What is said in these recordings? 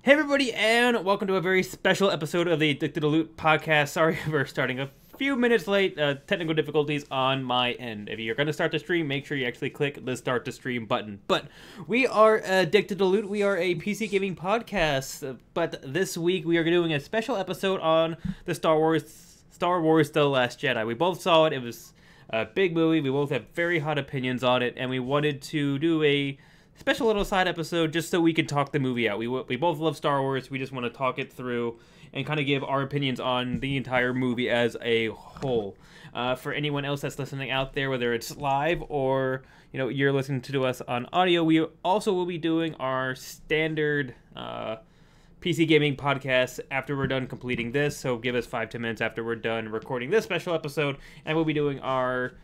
Hey everybody, and welcome to a very special episode of the Addicted to Loot podcast. Sorry for starting a few minutes late. Technical difficulties on my end. If you're going to start the stream, make sure you actually click the start to stream button. But we are Addicted to Loot. We are a PC gaming podcast. But this week we are doing a special episode on the Star Wars The Last Jedi. We both saw it. It was a big movie. We both have very hot opinions on it, and we wanted to do a special little side episode just so we could talk the movie out. We both love Star Wars. We just want to talk it through and kind of give our opinions on the entire movie as a whole. For anyone else that's listening out there, whether it's live or you're listening to us on audio, we also will be doing our standard PC gaming podcast after we're done completing this. So give us 5-10 minutes after we're done recording this special episode, and we'll be doing our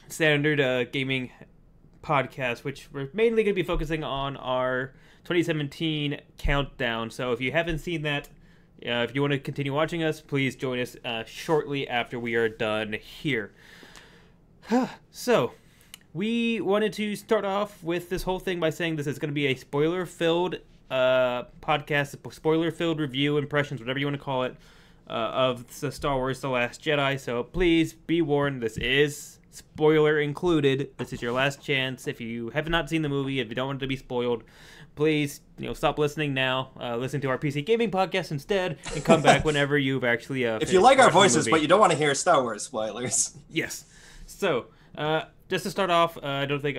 standard gaming podcast, which we're mainly going to be focusing on our 2017 countdown. So if you haven't seen that, if you want to continue watching us, please join us shortly after we are done here. So we wanted to start off with this whole thing by saying this is going to be a spoiler-filled podcast, spoiler-filled review, impressions, whatever you want to call it, of the Star Wars The Last Jedi. So please be warned, this is spoiler included. This is your last chance. If you have not seen the movie, if you don't want it to be spoiled, please stop listening now. Listen to our PC gaming podcast instead, and come back whenever you've actually if you like our voices but you don't want to hear Star Wars spoilers. Yes. So just to start off, I don't think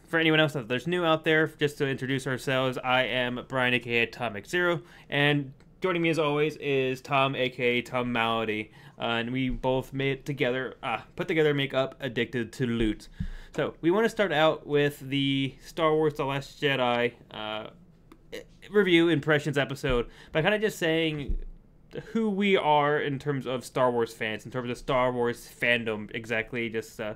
for anyone else that's new out there, just to introduce ourselves, I am Brian, aka Atomic Zero, and joining me as always is Tom, aka Tom Malady, and we both put together, make up Addicted to Loot. So we want to start out with the Star Wars The Last Jedi review impressions episode by kind of just saying who we are in terms of Star Wars fans, in terms of Star Wars fandom, exactly. Just to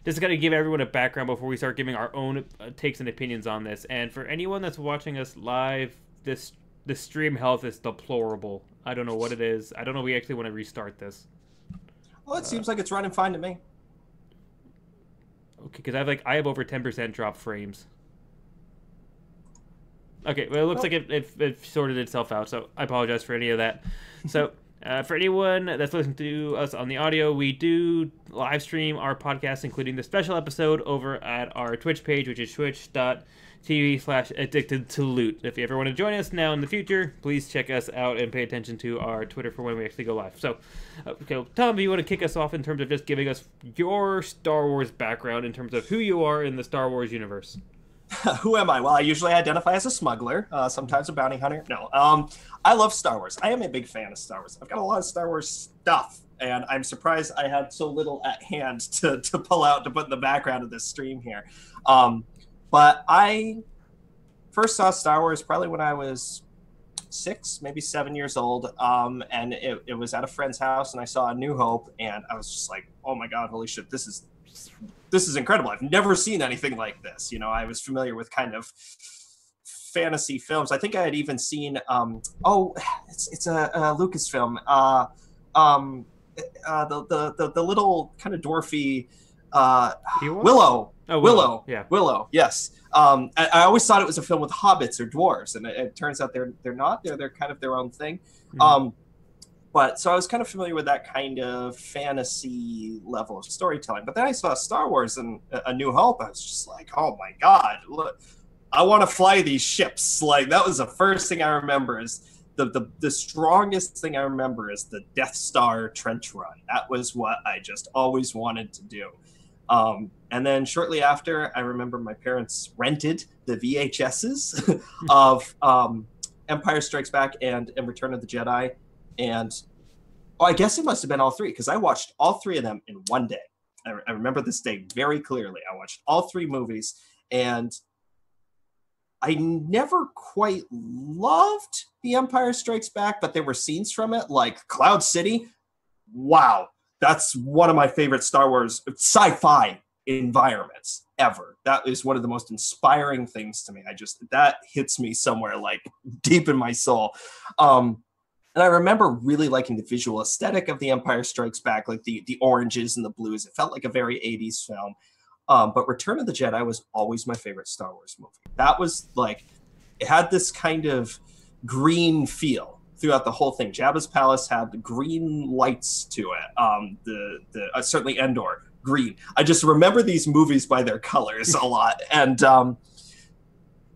kind of give everyone a background before we start giving our own takes and opinions on this. And for anyone that's watching us live, the stream health is deplorable. I don't know what it is. I don't know if we actually want to restart this. Well, it seems like it's running fine to me. Okay, because I have over 10% drop frames. Okay, well, it looks like it sorted itself out, so I apologize for any of that. So, for anyone that's listening to us on the audio, we do live stream our podcast, including the special episode, over at our Twitch page, which is twitch.tv/addicted-to-loot. If you ever want to join us now in the future, please check us out and pay attention to our Twitter for when we actually go live. So, okay, Tom, do you want to kick us off in terms of just giving us your Star Wars background in terms of who you are in the Star Wars universe? Who am I? Well, I usually identify as a smuggler, sometimes a bounty hunter. No, I love Star Wars. I am a big fan of Star Wars. I've got a lot of Star Wars stuff, and I'm surprised I had so little at hand to pull out to put in the background of this stream here. But I first saw Star Wars probably when I was 6, maybe 7 years old, and it was at a friend's house, and I saw A New Hope, and I was just like, oh my god, holy shit, this is incredible. I've never seen anything like this. I was familiar with kind of fantasy films. I think I had even seen it's a Lucasfilm, the little kind of dwarfy Willow. Oh, Willow. Yeah. Willow. Yes. I always thought it was a film with hobbits or dwarves, and it turns out they're not. They're kind of their own thing. Mm-hmm. But so I was kind of familiar with that kind of fantasy level of storytelling. But then I saw Star Wars and A New Hope. I was just like, oh my god, look, I want to fly these ships. Like, that was the first thing I remember. Is the strongest thing I remember is the Death Star trench run. That was what I just always wanted to do. And then shortly after, I remember my parents rented the VHSs of Empire Strikes Back and Return of the Jedi. And I guess it must have been all three, because I watched all three of them in one day. I remember this day very clearly. I watched all three movies, and I never quite loved The Empire Strikes Back, but there were scenes from it, like Cloud City. Wow. That's one of my favorite Star Wars sci-fi environments ever. That is one of the most inspiring things to me. That hits me somewhere like deep in my soul. And I remember really liking the visual aesthetic of The Empire Strikes Back, like the oranges and the blues. It felt like a very 80s film. But Return of the Jedi was always my favorite Star Wars movie. That was like, it had this kind of green feel throughout the whole thing. Jabba's palace had green lights to it. Certainly Endor, green. I just remember these movies by their colors a lot. And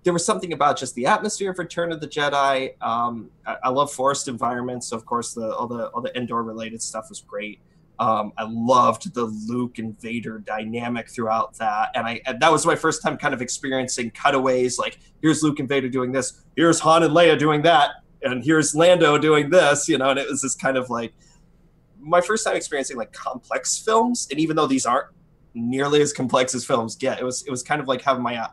there was something about just the atmosphere of Return of the Jedi. I love forest environments. So of course, all the Endor related stuff was great. I loved the Luke and Vader dynamic throughout that. And that was my first time kind of experiencing cutaways. Like, here's Luke and Vader doing this. Here's Han and Leia doing that. And here's Lando doing this, and it was this kind of like my first time experiencing like complex films. And even though these aren't nearly as complex as films get, it was kind of like having my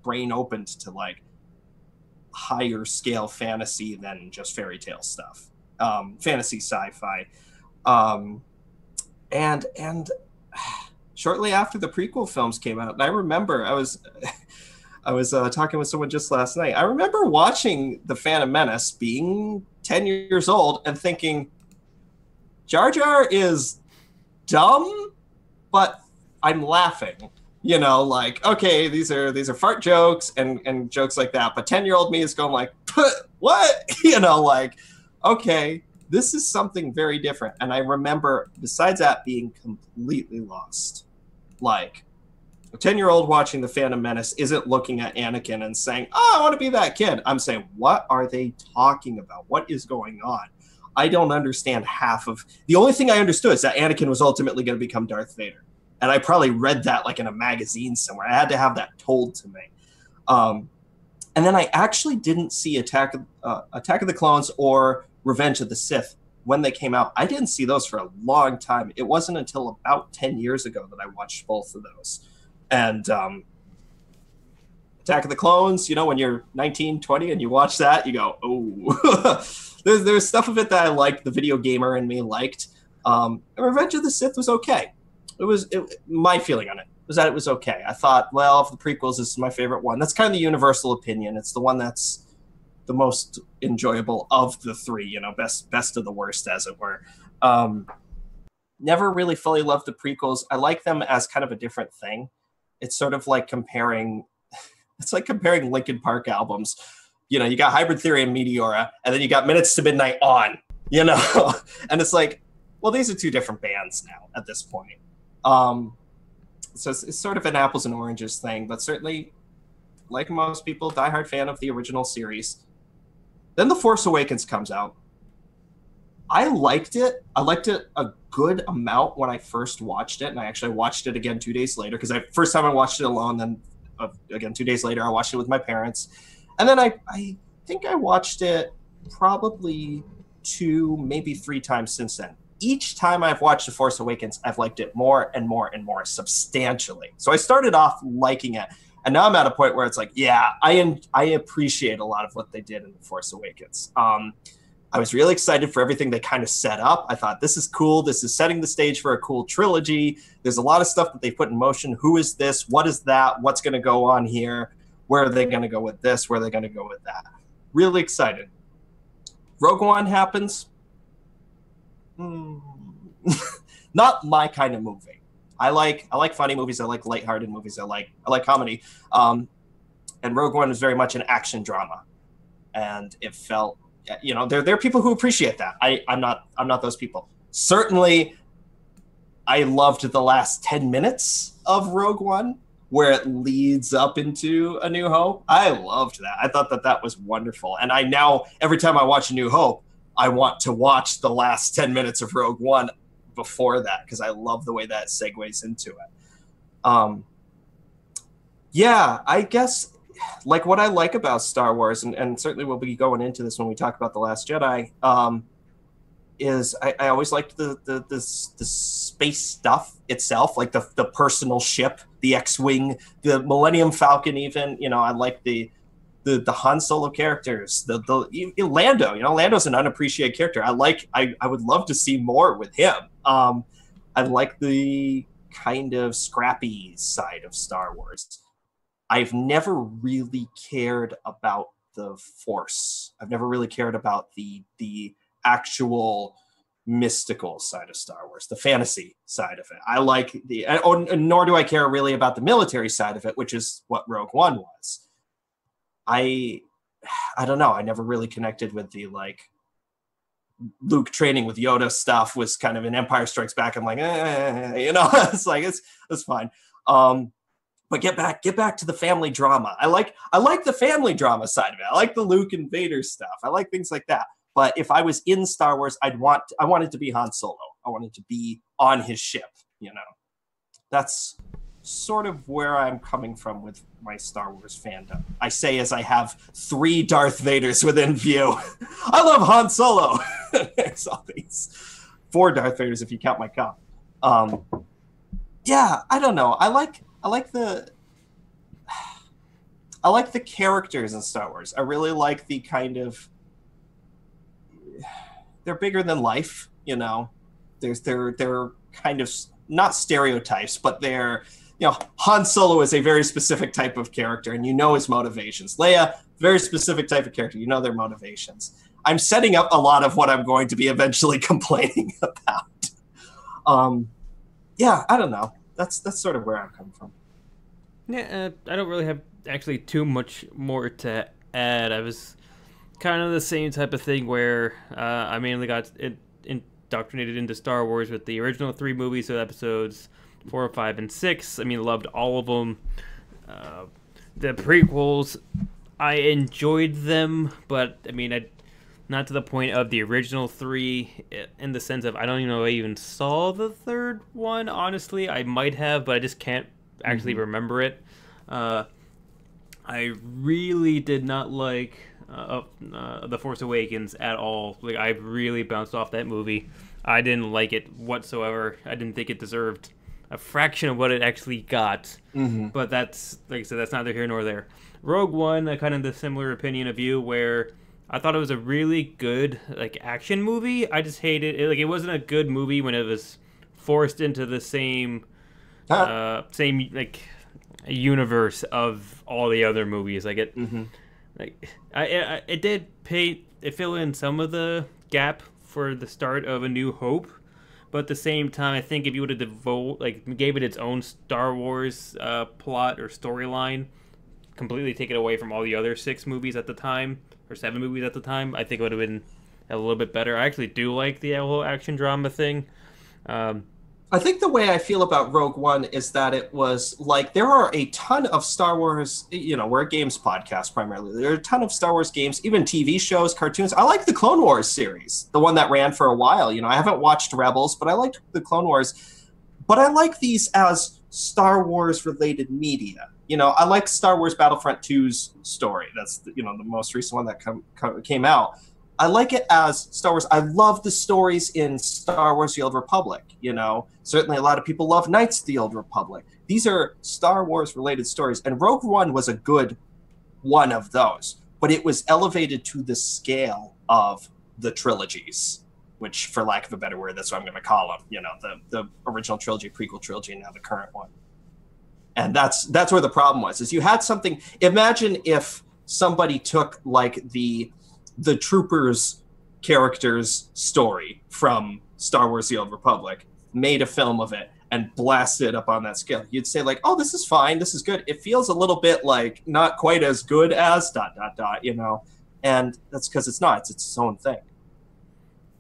brain opened to like higher scale fantasy than just fairy tale stuff, fantasy sci-fi. And shortly after the prequel films came out, and I remember I was talking with someone just last night. I remember watching The Phantom Menace, being 10 years old, and thinking, Jar Jar is dumb, but I'm laughing. Like, okay, these are fart jokes and jokes like that. But 10-year-old me is going like, what? Like, okay, this is something very different. And I remember, besides that, being completely lost. Like, a 10-year-old watching The Phantom Menace isn't looking at Anakin and saying, oh, I want to be that kid. I'm saying, what are they talking about? What is going on? I don't understand half of... The only thing I understood is that Anakin was ultimately going to become Darth Vader. And I probably read that like in a magazine somewhere. I had to have that told to me. And then I actually didn't see Attack of the Clones or Revenge of the Sith when they came out. I didn't see those for a long time. It wasn't until about 10 years ago that I watched both of those. And Attack of the Clones, when you're 19, 20 and you watch that, you go, oh. there's stuff of it that I liked, the video gamer in me liked. And Revenge of the Sith was okay. My feeling on it was that it was okay. I thought, well, of the prequels, this is my favorite one. That's kind of the universal opinion. It's the one that's the most enjoyable of the three, best of the worst, as it were. Never really fully loved the prequels. I like them as kind of a different thing. It's sort of like comparing Linkin Park albums. You got Hybrid Theory and Meteora, and then you got Minutes to Midnight on, and it's like, well, these are two different bands now at this point. So it's sort of an apples and oranges thing, but certainly, like most people, diehard fan of the original series. Then The Force Awakens comes out. I liked it. I liked it a good amount when I first watched it, and I actually watched it again 2 days later, because first time I watched it alone, then again 2 days later I watched it with my parents, and then I think I watched it probably 2, maybe 3 times since then. Each time I've watched The Force Awakens, I've liked it more and more and more substantially. So I started off liking it, and now I'm at a point where it's like, yeah, I appreciate a lot of what they did in The Force Awakens. I was really excited for everything they kind of set up. I thought, this is cool. This is setting the stage for a cool trilogy. There's a lot of stuff that they put in motion. Who is this? What is that? What's going to go on here? Where are they going to go with this? Where are they going to go with that? Really excited. Rogue One happens. Not my kind of movie. I like funny movies. I like lighthearted movies. I like comedy. And Rogue One is very much an action drama. And it felt... there are people who appreciate that. I'm not those people. Certainly, I loved the last 10 minutes of Rogue One, where it leads up into A New Hope. I loved that. I thought that was wonderful. And I now, every time I watch A New Hope, I want to watch the last 10 minutes of Rogue One before that, because I love the way that segues into it. Yeah, I guess... like what I like about Star Wars, and certainly we'll be going into this when we talk about The Last Jedi, is I always liked the space stuff itself, like the personal ship, the X-Wing, the Millennium Falcon. Even I like the Han Solo characters, the Lando. Lando's an unappreciated character. I would love to see more with him. I like the kind of scrappy side of Star Wars. I've never really cared about the Force. I've never really cared about the actual mystical side of Star Wars, the fantasy side of it. I like nor do I care really about the military side of it, which is what Rogue One was. I don't know. I never really connected with the like Luke training with Yoda stuff. Was kind of in Empire Strikes Back. I'm like, you know, it's like it's fine. But get back to the family drama. I like the family drama side of it. I like the Luke and Vader stuff. I like things like that. But if I was in Star Wars, I wanted to be Han Solo. I wanted to be on his ship. You know, that's sort of where I'm coming from with my Star Wars fandom. I say as I have 3 Darth Vaders within view. I love Han Solo. There's all these 4 Darth Vaders if you count my cop. Yeah, I don't know. I like the characters in Star Wars. I really like the kind of, they're bigger than life, you know. They're kind of not stereotypes, but they're, you know, Han Solo is a very specific type of character, and you know his motivations. Leia, very specific type of character, you know their motivations. I'm setting up a lot of what I'm going to be eventually complaining about. Yeah, I don't know. That's sort of where I'm coming from. Yeah, I don't really have actually too much more to add. I was kind of the same type of thing where I mainly got indoctrinated into Star Wars with the original 3 movies, so episodes 4, 5, and 6. I mean, loved all of them. The prequels, I enjoyed them, but I mean, not to the point of the original 3, in the sense of I don't even know if I even saw the 3rd one, honestly. I might have, but I just can't actually remember it. I really did not like The Force Awakens at all. Like, I really bounced off that movie. I didn't like it whatsoever. I didn't think it deserved a fraction of what it actually got. But that's, like I said, that's neither here nor there. Rogue One, I kind of the similar opinion of you, where I thought it was a really good like action movie. I just hated it. Like, it wasn't a good movie when it was forced into the same like universe of all the other movies. Like it, like it did fill in some of the gap for the start of A New Hope, but at the same time, I think if you would have gave it its own Star Wars plot or storyline, completely take it away from all the other 6 movies at the time, or 7 movies at the time, I think it would have been a little bit better. I actually do like the whole action drama thing. I think the way I feel about Rogue One is that it was like, there are a ton of Star Wars, you know, we're a games podcast primarily. There are a ton of Star Wars games, even TV shows, cartoons. I like the Clone Wars series, the one that ran for a while. You know, I haven't watched Rebels, but I liked the Clone Wars. But I like these as Star Wars related media. You know, I like Star Wars Battlefront 2's story. That's, you know, the most recent one that came out. I like it as Star Wars. I love the stories in Star Wars The Old Republic, you know. Certainly a lot of people love Knights of the Old Republic. These are Star Wars related stories, and Rogue One was a good one of those. But it was elevated to the scale of the trilogies, which, for lack of a better word, that's what I'm going to call them. You know, the original trilogy, prequel trilogy, and now the current one. And that's where the problem was, is you had something. Imagine if somebody took like the Troopers character's story from Star Wars The Old Republic, made a film of it, and blasted it up on that scale. You'd say like, oh, this is fine, this is good. It feels a little bit like not quite as good as ... you know. And that's because it's not. It's its own thing.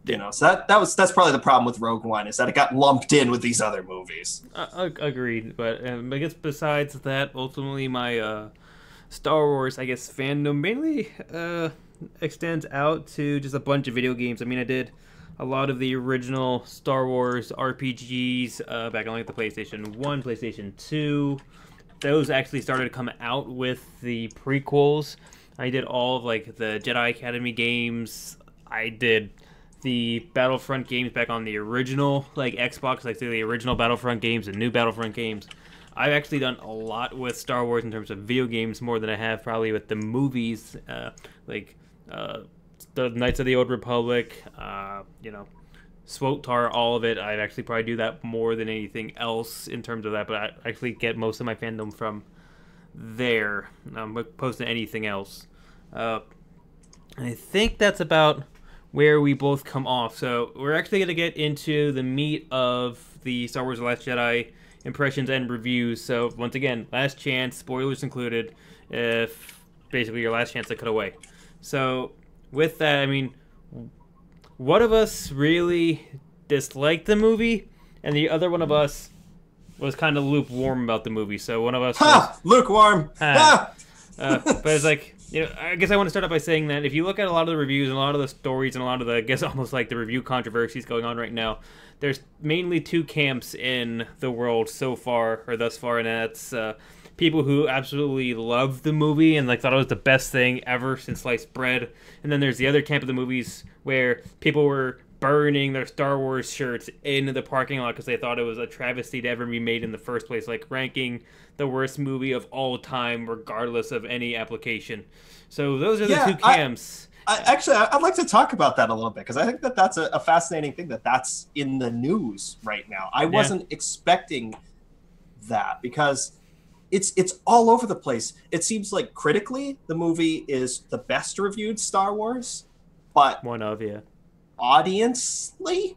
You know, so that's probably the problem with Rogue One, is that it got lumped in with these other movies. Agreed, but I guess besides that, ultimately my Star Wars, I guess, fandom mainly extends out to just a bunch of video games. I mean, I did a lot of the original Star Wars RPGs back on like the PlayStation 1, PlayStation 2. Those actually started to come out with the prequels. I did all of like the Jedi Academy games. I did the Battlefront games back on the original like Xbox, like the original Battlefront games and new Battlefront games. I've actually done a lot with Star Wars in terms of video games, more than I have probably with the movies, like the Knights of the Old Republic, you know, SWTOR, all of it. I'd actually probably do that more than anything else in terms of that, but I actually get most of my fandom from there, opposed to anything else. I think that's about where we both come off. So we're actually going to get into the meat of the Star Wars The Last Jedi impressions and reviews. So once again, last chance, spoilers included, if basically your last chance to cut away. So with that, I mean, one of us really disliked the movie, and the other one of us was kind of lukewarm about the movie. So one of us was Lukewarm. but it's like, I guess I want to start off by saying that if you look at a lot of the reviews and a lot of the stories and a lot of the, I guess, almost like the review controversies going on right now, there's mainly two camps in the world so far, or thus far, and that's people who absolutely love the movie and like thought it was the best thing ever since sliced bread, and then there's the other camp of the movies where people were burning their Star Wars shirts in the parking lot because they thought it was a travesty to ever be made in the first place, like ranking the worst movie of all time regardless of any application. So those are the two camps. I'd like to talk about that a little bit because I think that that's a fascinating thing that's in the news right now. I wasn't expecting that because it's all over the place. It seems like critically the movie is the best reviewed Star Wars, but audience-ly,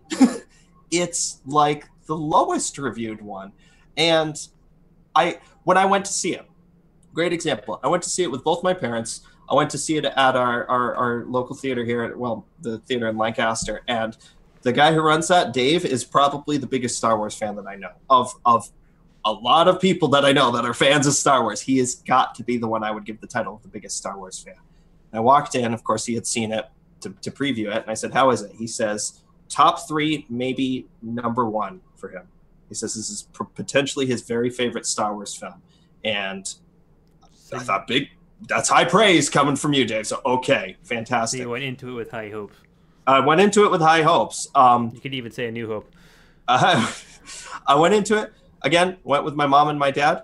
it's like the lowest reviewed one. And when I went to see it, great example, I went to see it with both my parents. I went to see it at our local theater here, the theater in Lancaster, and the guy who runs that, Dave, is probably the biggest Star Wars fan that I know. Of a lot of people that I know that are fans of Star Wars, he has got to be the one I would give the title of the biggest Star Wars fan. I walked in, of course, he had seen it to preview it, and I said, "How is it?" He says, "Top 3, maybe number 1 for him." He says this is potentially his very favorite Star Wars film, and I thought, that's high praise coming from you, Dave. So okay, fantastic. So you went into it with high hopes. I went into it with high hopes. You could even say a new hope. I went into it again. Went with my mom and my dad.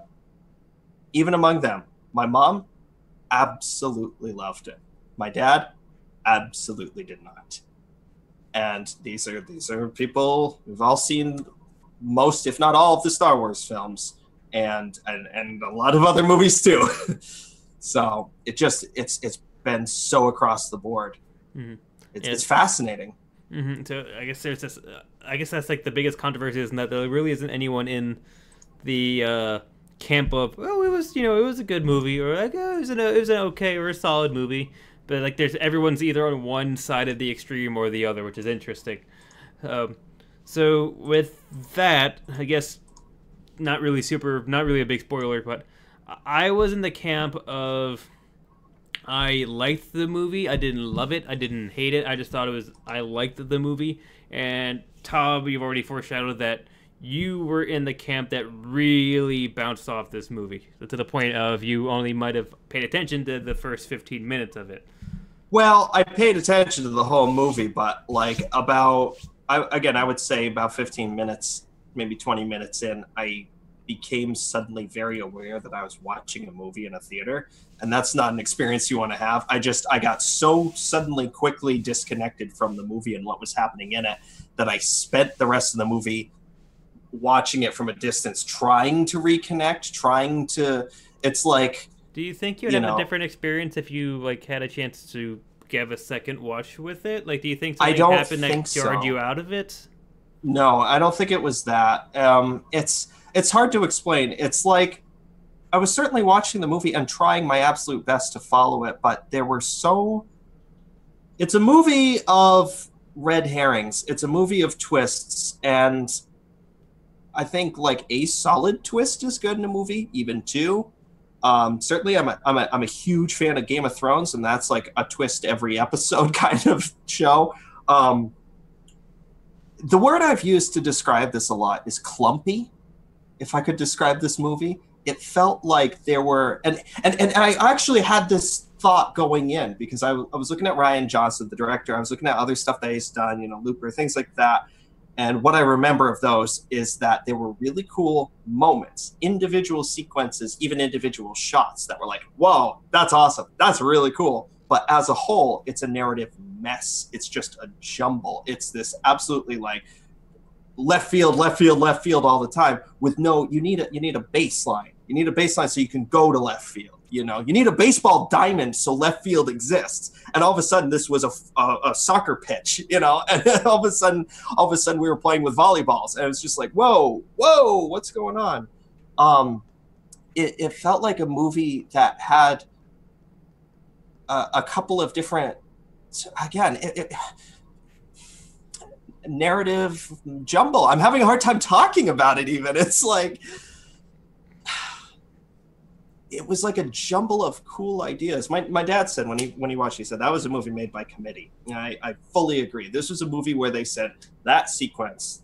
Even among them, my mom absolutely loved it. My dad absolutely did not. And these are people who've all seen most, if not all, of the Star Wars films, and a lot of other movies too. So it's been so across the board. Mm-hmm. It's fascinating. Mm-hmm. So I guess there's this. I guess that's like the biggest controversy is that there really isn't anyone in the camp of, well, it was a good movie, or like it was an okay or a solid movie. But like everyone's either on one side of the extreme or the other, which is interesting. So with that, I guess not really a big spoiler, but I was in the camp of I liked the movie. I didn't love it. I didn't hate it. I just thought I liked the movie. And Tom, you've already foreshadowed that you were in the camp that really bounced off this movie to the point of you only might have paid attention to the first 15 minutes of it. Well, I paid attention to the whole movie, but like I would say about 15 minutes, maybe 20 minutes in, I became suddenly very aware that I was watching a movie in a theater, and that's not an experience you want to have. I got so suddenly quickly disconnected from the movie and what was happening in it that I spent the rest of the movie watching it from a distance, trying to reconnect, it's like, do you think you'd have a different experience if you like had a chance to give a second watch with it? Like, do you think something happened that jarred you out of it? No, I don't think it was that. It's hard to explain. It's like I was certainly watching the movie and trying my absolute best to follow it, but it's a movie of red herrings. It's a movie of twists, and I think like a solid twist is good in a movie, even 2. Certainly, I'm a huge fan of Game of Thrones, and that's like a twist every episode kind of show. The word I've used to describe this a lot is clumpy. If I could describe this movie, it felt like there were, and I actually had this thought going in because I was looking at Rian Johnson, the director. I was looking at other stuff that he's done, Looper, things like that. And what I remember of those is that there were really cool moments, individual sequences, even individual shots that were like, whoa, that's awesome. That's really cool. But as a whole, it's a narrative mess. It's just a jumble. It's this absolutely like left field all the time with you need a baseline. You need a baseline so you can go to left field. You need a baseball diamond so left field exists. And all of a sudden this was a soccer pitch, and all of a sudden we were playing with volleyballs, and it was just like, whoa, what's going on? It felt like a movie that had a couple of different, again, narrative jumble. I'm having a hard time talking about it even. It's like, it was like a jumble of cool ideas. My dad said when he watched, he said that was a movie made by committee. And I fully agree. This was a movie where they said that sequence,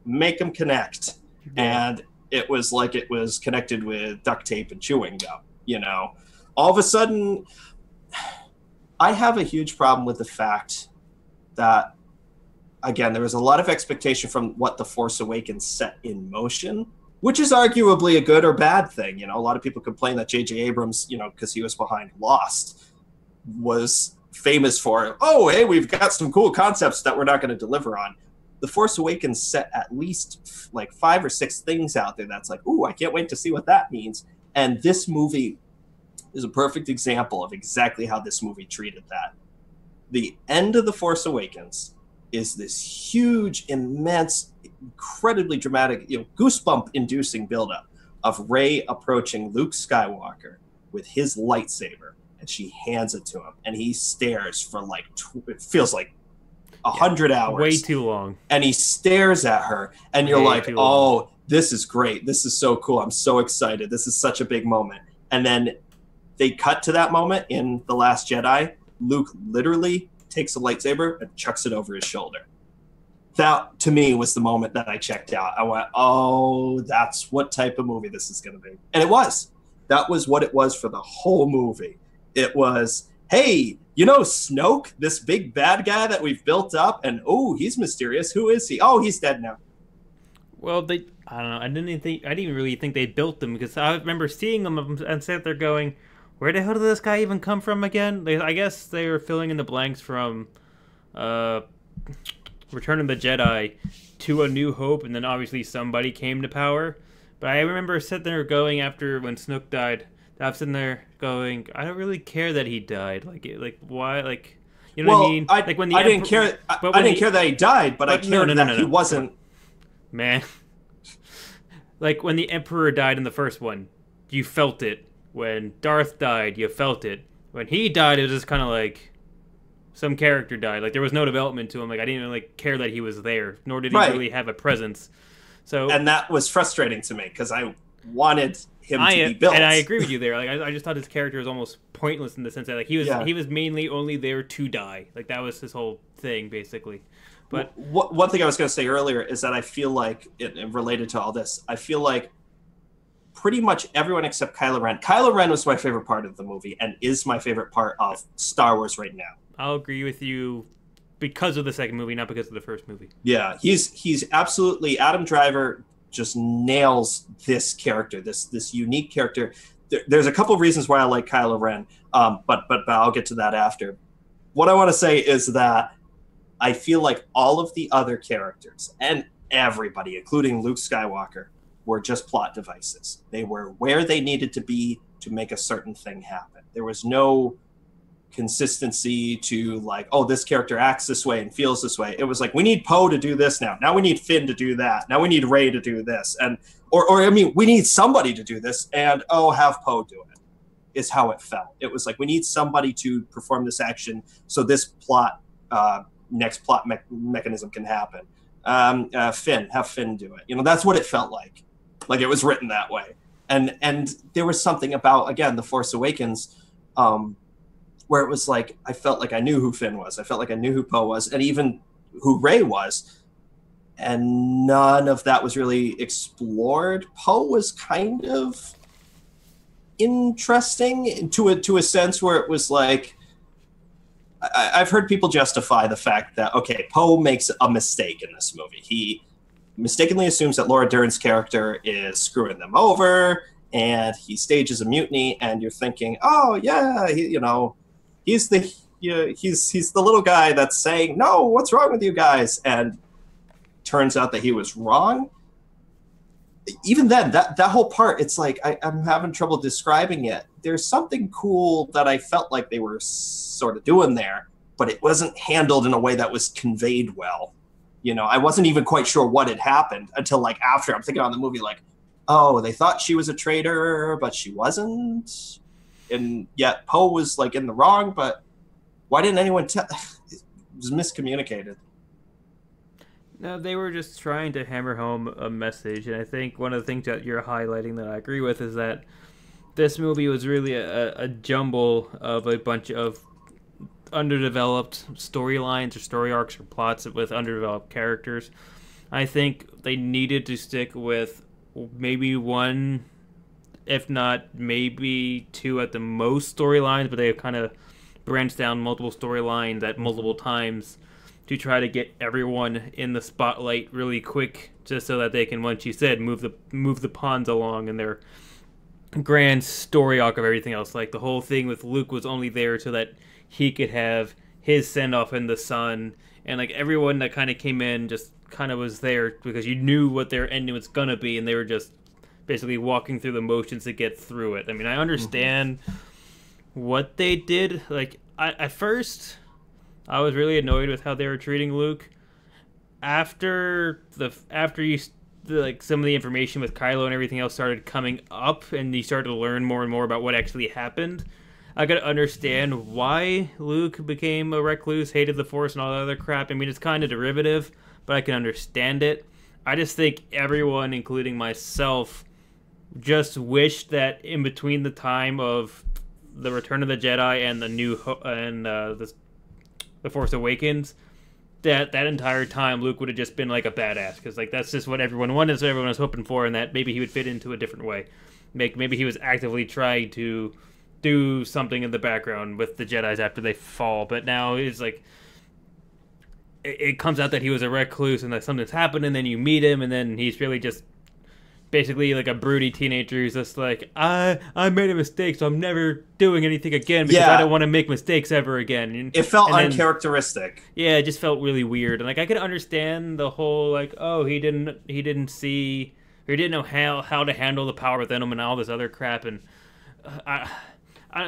make them connect. Yeah. And it was like it was connected with duct tape and chewing gum, you know. All of a sudden, I have a huge problem with the fact that, again, there was a lot of expectation from what The Force Awakens set in motion, which is arguably a good or bad thing. You know, a lot of people complain that J.J. Abrams, you know, because he was behind Lost, was famous for, oh, hey, we've got some cool concepts that we're not going to deliver on. The Force Awakens set at least like 5 or 6 things out there that's like, ooh, I can't wait to see what that means. And this movie is a perfect example of exactly how this movie treated that. The end of The Force Awakens is this huge, immense, incredibly dramatic, you know, goosebump-inducing buildup of Rey approaching Luke Skywalker with his lightsaber, and she hands it to him, and he stares for like, it feels like 100 hours. Way too long. And he stares at her, and you're like, oh, this is great. This is so cool. I'm so excited. This is such a big moment. And then they cut to that moment in The Last Jedi. Luke literally takes a lightsaber and chucks it over his shoulder. That, to me, was the moment that I checked out. I went, oh, that's what type of movie this is going to be. And it was. That was what it was for the whole movie. It was, hey, you know Snoke, this big bad guy that we've built up, and oh, he's mysterious. Who is he? Oh, he's dead now. Well, I don't know. I didn't really think they built them, because I remember seeing them and sat there going, where the hell did this guy even come from again? I guess they were filling in the blanks from Return of the Jedi to A New Hope, and then obviously somebody came to power. But I remember sitting there going, after when Snoke died, I was sitting there going, I don't really care that he died. Like why? Like, you know what I mean? Like when I didn't care. I didn't care that he died, but I cared that he wasn't. Man, like when the Emperor died in the first one, you felt it. When Darth died, you felt it. When he died, it was just kind of like some character died. Like there was no development to him. Like I didn't even like care that he was there, nor did he really have a presence. So, and that was frustrating to me because I wanted him to be built. And I agree with you there. Like I just thought his character was almost pointless in the sense that like he was mainly only there to die. Like that was his whole thing basically. But one thing I was going to say earlier is that I feel like, related to all this, I feel like pretty much everyone except Kylo Ren. Kylo Ren was my favorite part of the movie and is my favorite part of Star Wars right now. I'll agree with you because of the second movie, not because of the first movie. Yeah, he's absolutely, Adam Driver just nails this character, this unique character. There's a couple of reasons why I like Kylo Ren, but I'll get to that after. What I want to say is that I feel like all of the other characters and everybody, including Luke Skywalker, were just plot devices. They were where they needed to be to make a certain thing happen. There was no consistency to like, oh, this character acts this way and feels this way. It was like, we need Poe to do this now. Now we need Finn to do that. Now we need Rey to do this. And or I mean, we need somebody to do this, and have Poe do it, is how it felt. It was like, we need somebody to perform this action so this plot, next plot mechanism can happen. Have Finn do it. You know, that's what it felt like. Like it was written that way. And there was something about, again, The Force Awakens, where it was like, I felt like I knew who Finn was. I felt like I knew who Poe was, and even who Rey was. And none of that was really explored. Poe was kind of interesting to a sense where it was like, I've heard people justify the fact that, okay, Poe makes a mistake in this movie. He mistakenly assumes that Laura Dern's character is screwing them over, and he stages a mutiny, and you're thinking, oh yeah, he's the little guy that's saying, no, what's wrong with you guys? And turns out that he was wrong. Even then, that whole part, it's like, I'm having trouble describing it. There's something cool that I felt like they were sort of doing there, but it wasn't handled in a way that was conveyed well. You know, I wasn't even quite sure what had happened until like after. I'm thinking on the movie like, oh, they thought she was a traitor, but she wasn't. and yet Poe was like in the wrong. But why didn't anyone tell? It was miscommunicated. No, they were just trying to hammer home a message, and I think one of the things that you're highlighting that I agree with is that this movie was really a jumble of a bunch of underdeveloped storylines or story arcs or plots with underdeveloped characters. I think they needed to stick with maybe one, if not maybe two at the most storylines, but they have kind of branched down multiple storylines at multiple times to try to get everyone in the spotlight really quick, just so that they can, once you said, move the pawns along in their grand story arc of everything else. Like the whole thing with Luke was only there so that he could have his send off in the sun, and like everyone that kind of came in just kind of was there because you knew what their ending was gonna be, and they were just basically walking through the motions to get through it. I mean, I understand what they did. Like at first, I was really annoyed with how they were treating Luke. After some of the information with Kylo and everything else started coming up, and you started to learn more and more about what actually happened, I could understand why Luke became a recluse, hated the Force, and all that other crap. I mean, it's kind of derivative, but I can understand it. I just think everyone, including myself, just wished that in between the time of the Return of the Jedi and the Force Awakens, that entire time Luke would have just been like a badass, because like that's just what everyone wanted, so everyone was hoping for, and that maybe he would fit into a different way. Maybe he was actively trying to do something in the background with the Jedis after they fall, but now it's like it comes out that he was a recluse and that something's happened, and then you meet him, and then he's really just basically like a broody teenager who's just like, I made a mistake, so I'm never doing anything again because I don't want to make mistakes ever again. And it felt uncharacteristic. Yeah, it just felt really weird. And like I could understand the whole like, oh, he didn't see, or he didn't know how to handle the power within him and all this other crap. And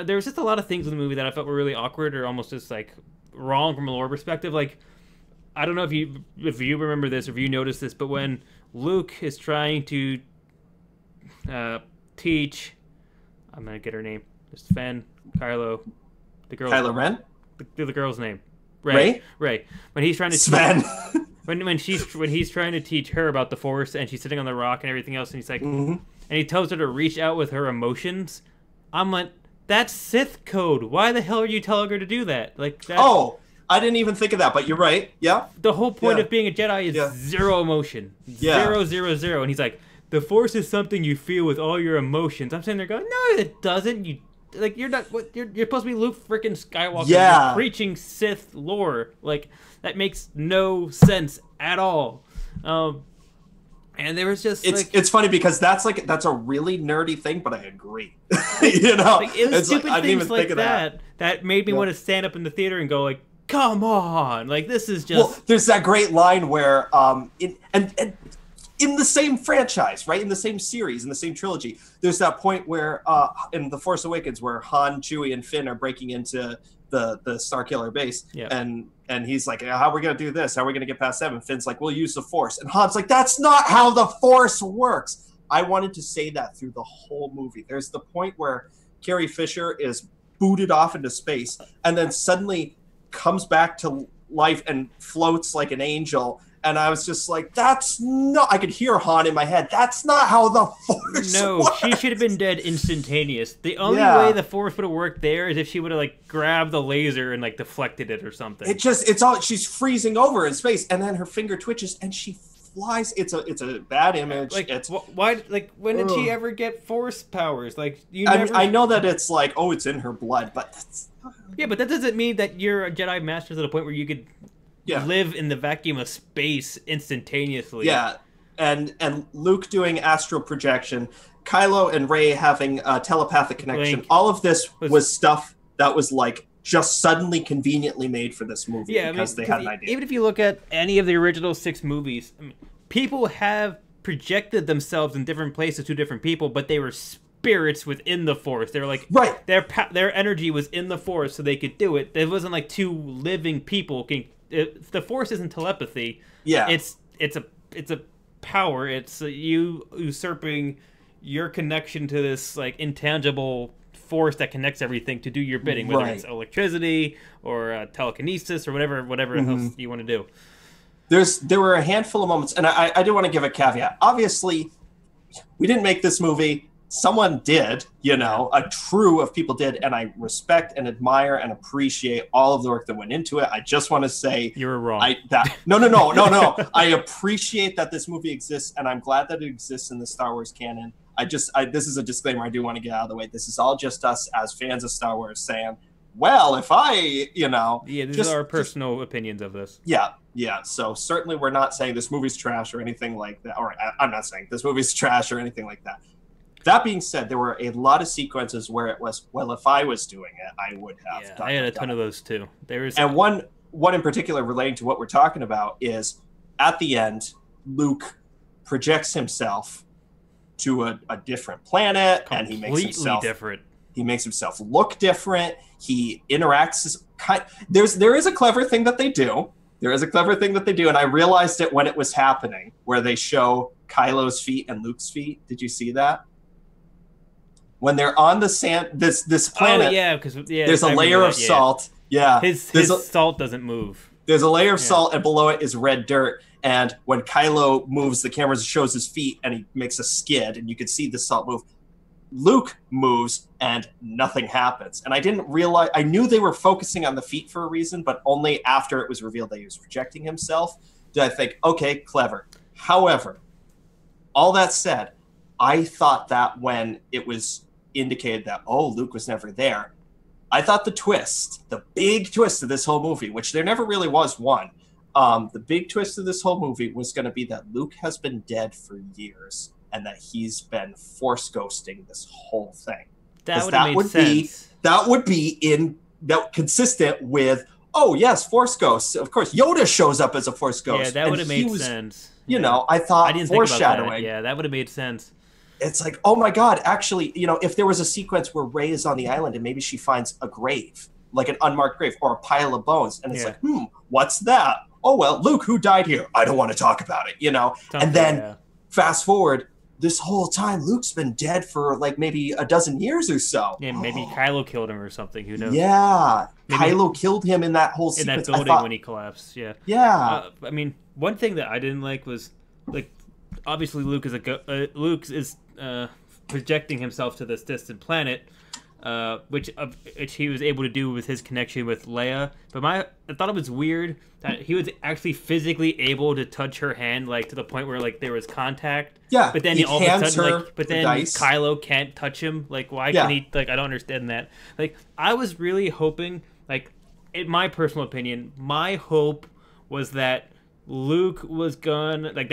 there was just a lot of things in the movie that I felt were really awkward or almost just like wrong from a lore perspective. Like, I don't know if you remember this or if you noticed this, but when Luke is trying to teach, I'm gonna get her name, just Kylo, the girl, Kylo Ren, the girl's name, Rey. When he's trying to Sven. when he's trying to teach her about the Force, and she's sitting on the rock and everything else, and he's like, and he tells her to reach out with her emotions. I'm like, that's Sith code. Why the hell are you telling her to do that? Like, oh, I didn't even think of that, but you're right. Yeah. The whole point of being a Jedi is zero emotion. Zero, zero. And he's like, the Force is something you feel with all your emotions. I'm sitting there going, no, it doesn't. You're not. You're supposed to be Luke freaking Skywalker. Yeah. You're preaching Sith lore. Like, that makes no sense at all. And there was just it's funny because that's a really nerdy thing, but I agree. You know, like, it was stupid things like that made me want to stand up in the theater and go like, come on, like this is just. Well, there's that great line where in the same franchise, right, in the same series, in the same trilogy, there's that point where in The Force Awakens where Han, Chewie, and Finn are breaking into the Starkiller base, and he's like, how are we gonna do this? How are we gonna get past them? And Finn's like, we'll use the Force. And Han's like, that's not how the Force works. I wanted to say that through the whole movie. There's the point where Carrie Fisher is booted off into space and then suddenly comes back to life and floats like an angel. And I was just like, that's not... I could hear Han in my head. That's not how the Force works. She should have been dead instantaneous. The only way the Force would have worked there is if she would have, like, grabbed the laser and, like, deflected it or something. She's freezing over in space, and then her finger twitches, and she flies. It's a bad image. Like, it's... why... Like, when did she ever get Force powers? Like, I know that it's like, oh, it's in her blood, but that's... Yeah, but that doesn't mean that you're a Jedi Master to the point where you could... live in the vacuum of space instantaneously. Yeah, and Luke doing astral projection, Kylo and Rey having a telepathic connection. All of this was stuff that was like just suddenly conveniently made for this movie because they had an idea. Even if you look at any of the original 6 movies, I mean, people have projected themselves in different places to different people, but they were spirits within the Force. They're like, their energy was in the Force, so they could do it. It wasn't like 2 living people. The Force isn't telepathy. Yeah, it's a power. It's you usurping your connection to this like intangible force that connects everything to do your bidding, whether it's electricity or telekinesis or whatever else you want to do. There were a handful of moments, and I do want to give a caveat. Obviously, we didn't make this movie. Someone did, a crew of people did, and I respect and admire and appreciate all of the work that went into it. I just want to say you were wrong. No. I appreciate that this movie exists, and I'm glad that it exists in the Star Wars canon. This is a disclaimer I do want to get out of the way. This is all just us as fans of Star Wars saying, well, if I, these are our personal opinions of this. Yeah. So certainly we're not saying this movie's trash or anything like that. Or I'm not saying this movie's trash or anything like that. That being said, there were a lot of sequences where it was, well, if I was doing it, I would have. Yeah, I had a ton of those too. And one in particular relating to what we're talking about is at the end, Luke projects himself to a different planet, and he makes himself different. He makes himself look different. He interacts. There is a clever thing that they do. And I realized it when it was happening, where they show Kylo's feet and Luke's feet. Did you see that? When they're on the sand, this planet. Oh yeah, because there's a layer of salt. Yeah, his salt doesn't move. There's a layer of salt, and below it is red dirt. And when Kylo moves, the camera shows his feet, and he makes a skid, and you can see the salt move. Luke moves, and nothing happens. And I didn't realize. I knew they were focusing on the feet for a reason, but only after it was revealed that he was projecting himself did I think, okay, clever. However, all that said, I thought that when it was indicated that, Luke was never there, I thought the big twist of this whole movie, which there never really was one, the big twist of this whole movie was going to be that Luke has been dead for years and that he's been force ghosting this whole thing. That would make sense. That would be consistent with, oh yes, force ghosts. Of course, Yoda shows up as a force ghost. Yeah, that would have made sense. I thought I didn't foreshadowing. Think about that. Yeah, that would have made sense. It's like, oh my God, actually, if there was a sequence where Rey is on the island and maybe she finds a grave, like an unmarked grave or a pile of bones, and it's like, what's that? Oh, well, Luke, who died here? I don't want to talk about it, and then fast forward, this whole time, Luke's been dead for like maybe a dozen years or so. Yeah, maybe Kylo killed him or something. Who knows? Yeah, maybe Kylo killed him in that whole sequence. In that building when he collapsed. Yeah. Yeah. I mean, one thing that I didn't like was, like, obviously Luke is projecting himself to this distant planet, which he was able to do with his connection with Leia. But I thought it was weird that he was actually physically able to touch her hand, like to the point where like there was contact. Yeah. But then all of a sudden, Kylo can't touch him. Like, why can he? Like, I don't understand that. Like, I was really hoping, like, in my personal opinion, my hope was that Luke was gonna, like,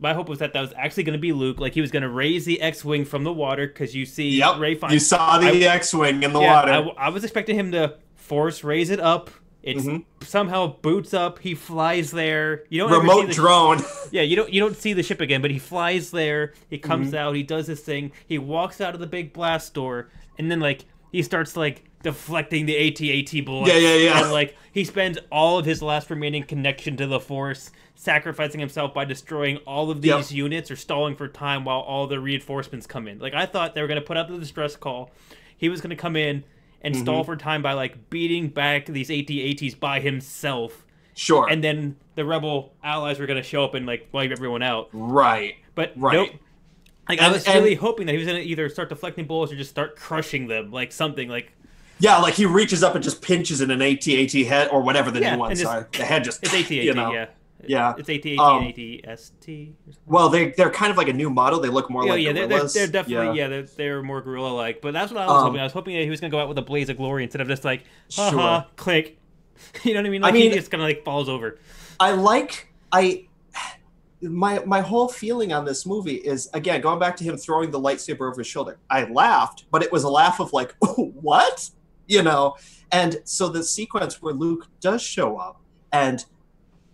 my hope was that was actually gonna be Luke, like he was gonna raise the X-wing from the water, because you see Rey you saw the X-wing in the water. I was expecting him to force raise it up. It's somehow boots up. He flies there. You don't remote drone. Yeah, you don't see the ship again, but he flies there. He comes out. He does his thing. He walks out of the big blast door, and then like he starts like deflecting the AT-AT bullets. Yeah. And like he spends all of his last remaining connection to the Force, sacrificing himself by destroying all of these units or stalling for time while all the reinforcements come in. Like, I thought they were going to put out the distress call. He was going to come in and stall for time by like beating back these AT-ATs by himself. Sure. And then the rebel allies were going to show up and like wipe everyone out. Right. But nope. Like, I was really hoping that he was going to either start deflecting bullets or just start crushing them, like something like. Yeah, like he reaches up and just pinches in an AT-AT head or whatever the new ones are. The head just. It's AT-AT, Yeah. It's AT-AT and AT-ST. Well, they're kind of like a new model. They look more like guerrillas. They're definitely, they're more guerrilla-like. But that's what I was hoping. I was hoping that he was going to go out with a blaze of glory instead of just like, haha, click. You know what I mean? Like, he just kind of like falls over. My whole feeling on this movie is, again, going back to him throwing the lightsaber over his shoulder. I laughed, but it was a laugh of like, oh, what? And so the sequence where Luke does show up and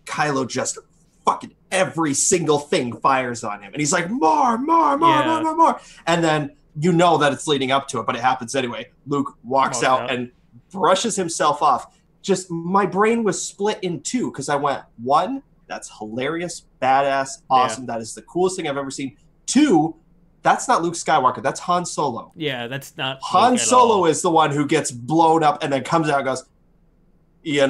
Kylo just fucking every single thing fires on him. And he's like, more. And then you know that it's leading up to it, but it happens anyway. Luke walks out and brushes himself off. Just my brain was split in two because I went, one, that's hilarious, badass, awesome. That is the coolest thing I've ever seen. Two, That's not Luke Skywalker. That's Han Solo. Yeah, that's not Han Luke at Solo all. is the one who gets blown up and then comes out and goes, you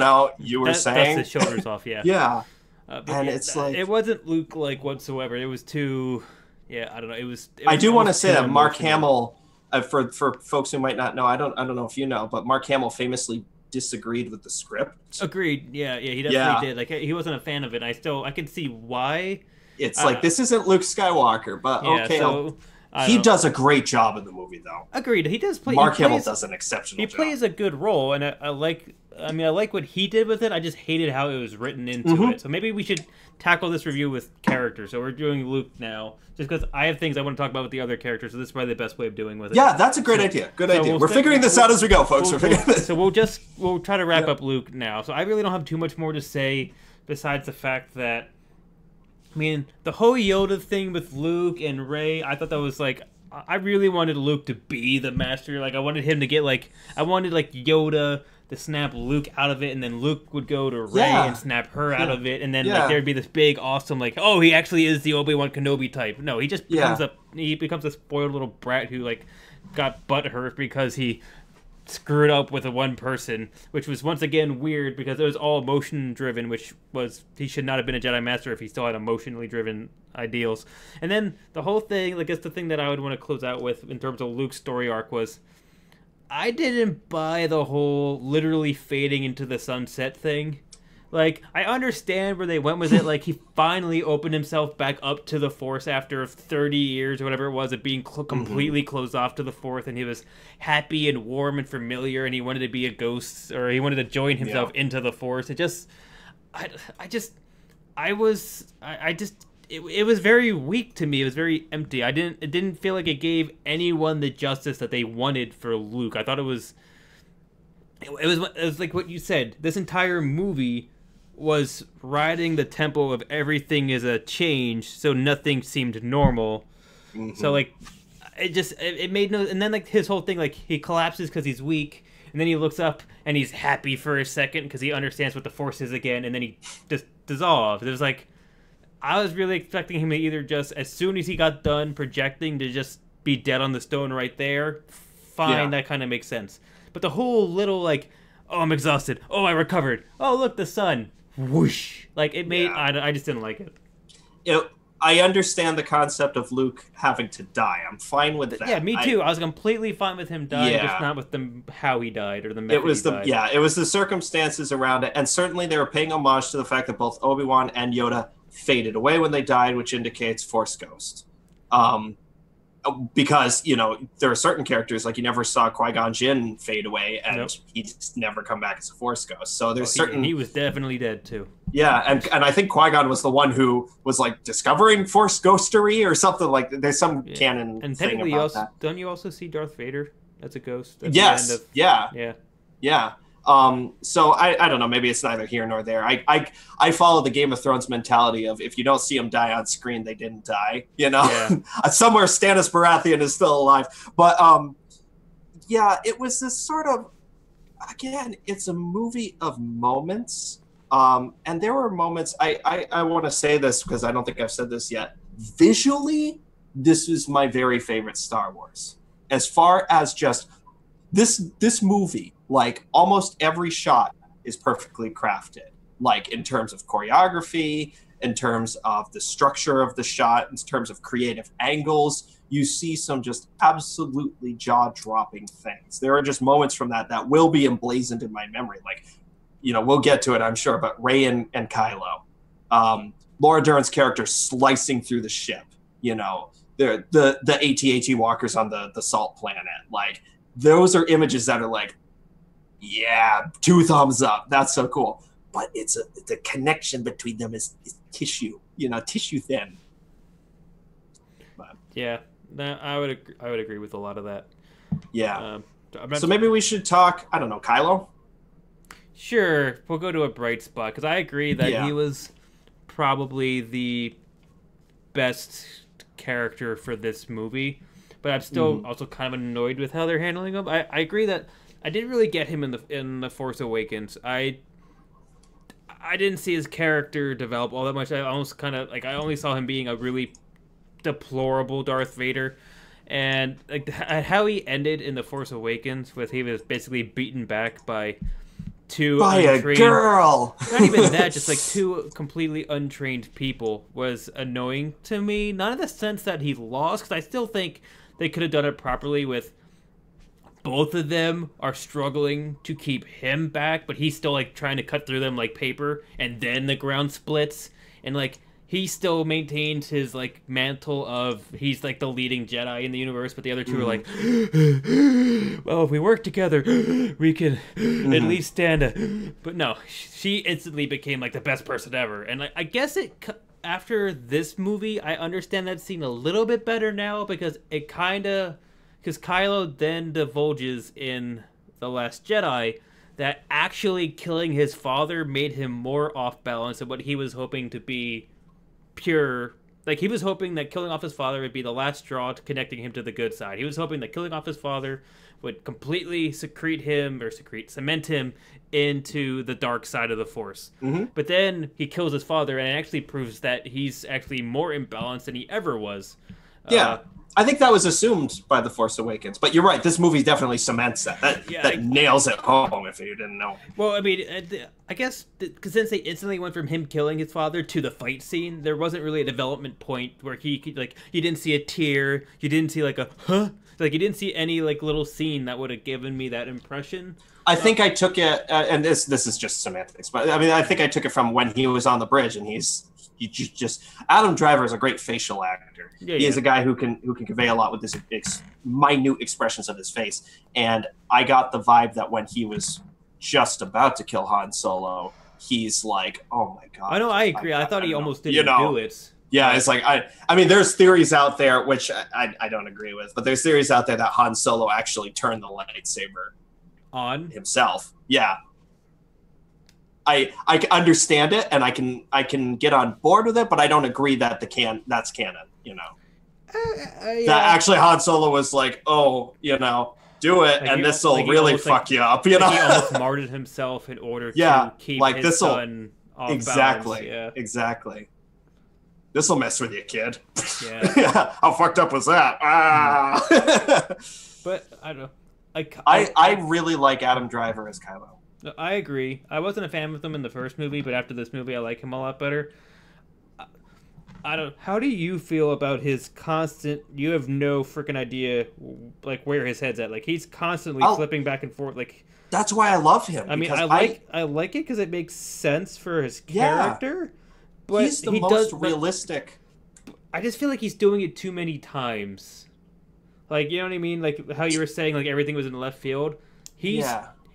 were saying. Dusts his shoulders off, yeah. Yeah. But And yeah, it's like, it wasn't Luke like whatsoever. It was too, yeah, I don't know. I do want to say that Mark emotional. Hamill, for folks who might not know, I don't know if you know, but Mark Hamill famously disagreed with the script. Agreed. Yeah, he definitely did. Like he wasn't a fan of it. I can see why. It's like, this isn't Luke Skywalker, but Yeah, okay. so, He does a great job in the movie, though. Agreed. He does play. Mark Hamill does an exceptional job. He plays a good role, and I like. I mean, I like what he did with it. I just hated how it was written into it. So maybe we should tackle this review with characters. So we're doing Luke now, just because I have things I want to talk about with the other characters. So this is probably the best way of doing with it. Yeah, that's a great idea. Good idea. We're figuring this out as we go, folks. So we'll try to wrap up Luke now. So I really don't have too much more to say besides the fact that, I mean, the whole Yoda thing with Luke and Rey, I thought that was like, I really wanted Luke to be the master. Like, I wanted him to get I wanted Yoda to snap Luke out of it, and then Luke would go to Rey and snap her out of it, and then there'd be this big, awesome, oh, he actually is the Obi-Wan Kenobi type. No, he just becomes a spoiled little brat who got butthurt because he screwed up with one person, which was once again weird because it was all emotion driven, which was, he should not have been a Jedi Master if he still had emotionally driven ideals. And then the whole thing, I guess the thing that I would want to close out with in terms of Luke's story arc was, I didn't buy the whole literally fading into the sunset thing. I understand where they went with it. He finally opened himself back up to the Force after 30 years or whatever it was of being completely closed off to the Force, and he was happy and warm and familiar, and he wanted to be a ghost, or he wanted to join himself into the Force. It was very weak to me. It was very empty. It didn't feel like it gave anyone the justice that they wanted for Luke. I thought it was like what you said. This entire movie was riding the tempo of everything is a change, so nothing seemed normal. So it made no. And then his whole thing, he collapses because he's weak, and then he looks up and he's happy for a second because he understands what the Force is again, and then he just dissolves. It was I was really expecting him to either just, as soon as he got done projecting, to just be dead on the stone right there. Fine, that kind of makes sense. But the whole little, oh, I'm exhausted. Oh, I recovered. Oh, look, the sun. Whoosh. It made, I just didn't like it. I understand the concept of Luke having to die. I'm fine with that. Yeah, me too. I was completely fine with him dying, just not with how he died or the method he died. It was the circumstances around it. And certainly they were paying homage to the fact that both Obi-Wan and Yoda faded away when they died, which indicates Force Ghost. Because, there are certain characters, you never saw Qui-Gon Jinn fade away, and he just never come back as a Force Ghost. So there's certain... He was definitely dead, too. Yeah, and I think Qui-Gon was the one who was, discovering Force Ghostery or something. There's some canon and thing about that. Don't you also see Darth Vader as a ghost? Yes, yeah. Yeah. So I don't know, maybe it's neither here nor there. I follow the Game of Thrones mentality of, if you don't see them die on screen, they didn't die, somewhere Stannis Baratheon is still alive. But it was this sort of, again, it's a movie of moments, and there were moments, I want to say this because I don't think I've said this yet, visually this is my very favorite Star Wars, as far as just this movie. Almost every shot is perfectly crafted, in terms of choreography, in terms of the structure of the shot, in terms of creative angles. You see some just absolutely jaw-dropping things. There are just moments from that will be emblazoned in my memory. We'll get to it, I'm sure, but Rey and Kylo. Laura Dern's character slicing through the ship, the AT-AT walkers on the salt planet. Those are images that are yeah, 2 thumbs up. That's so cool. But it's the connection between them is tissue, tissue thin. But, yeah, I would agree with a lot of that. Yeah. So maybe we should talk, I don't know, Kylo? Sure. We'll go to a bright spot, because I agree that he was probably the best character for this movie. But I'm still also kind of annoyed with how they're handling him. I agree that I didn't really get him in the Force Awakens. I didn't see his character develop all that much. I almost kind of I only saw him being a really deplorable Darth Vader. And like how he ended in The Force Awakens, with he was basically beaten back by a girl. Not even that, just like two completely untrained people was annoying to me. Not in the sense that he lost, because I still think they could have done it properly with both of them are struggling to keep him back, but he's still like trying to cut through them like paper, and then the ground splits, and like he still maintains his like mantle of he's like the leading Jedi in the universe, but the other two are like, well, if we work together, we can at least stand. But no, she instantly became like the best person ever, and I guess after this movie, I understand that scene a little bit better now, because because Kylo then divulges in The Last Jedi that actually killing his father made him more off balance than what he was hoping to be pure. Like, he was hoping that killing off his father would be the last straw to connecting him to the good side. He was hoping that killing off his father would completely cement him into the dark side of the Force. Mm-hmm. But then he kills his father, and it actually proves that he's actually more imbalanced than he ever was. Yeah. I think that was assumed by The Force Awakens, but you're right. This movie definitely cements that. That nails it home if you didn't know. Well, I mean, I guess because since they instantly went from him killing his father to the fight scene, there wasn't really a development point where he could, like, you didn't see a tear, you didn't see like a like you didn't see any like little scene that would have given me that impression. I think I took it, and this is just semantics, but I mean, I think I took it from when he was on the bridge, and he just Adam Driver is a great facial actor. He is a guy who can convey a lot with his minute expressions of his face. And I got the vibe that when he was just about to kill Han Solo, he's like, "Oh my god!" I know, I agree. I thought he almost didn't do it. Yeah, it's like I mean, there's theories out there which I don't agree with, but there's theories out there that Han Solo actually turned the lightsaber on himself. Yeah. I understand it, and I can get on board with it, but I don't agree that that's canon, you know. Yeah. That actually Han Solo was like, oh, you know, do it, like, and this will really fuck you up, you know. He almost martyred himself in order to keep like his son off exactly, balance. Exactly. This will mess with you, kid. Yeah. Yeah. How fucked up was that? But I don't know. I really like Adam Driver as Kylo. I agree. I wasn't a fan of him in the first movie, but after this movie, I like him a lot better. I don't. How do you feel about his constant? You have no freaking idea, like, where his head's at. Like, he's constantly flipping back and forth. Like, that's why I love him. I mean, I like it because it makes sense for his character. But he's the most realistic. I just feel like he's doing it too many times. Like, you know what I mean? Like how you were saying, like everything was in left field.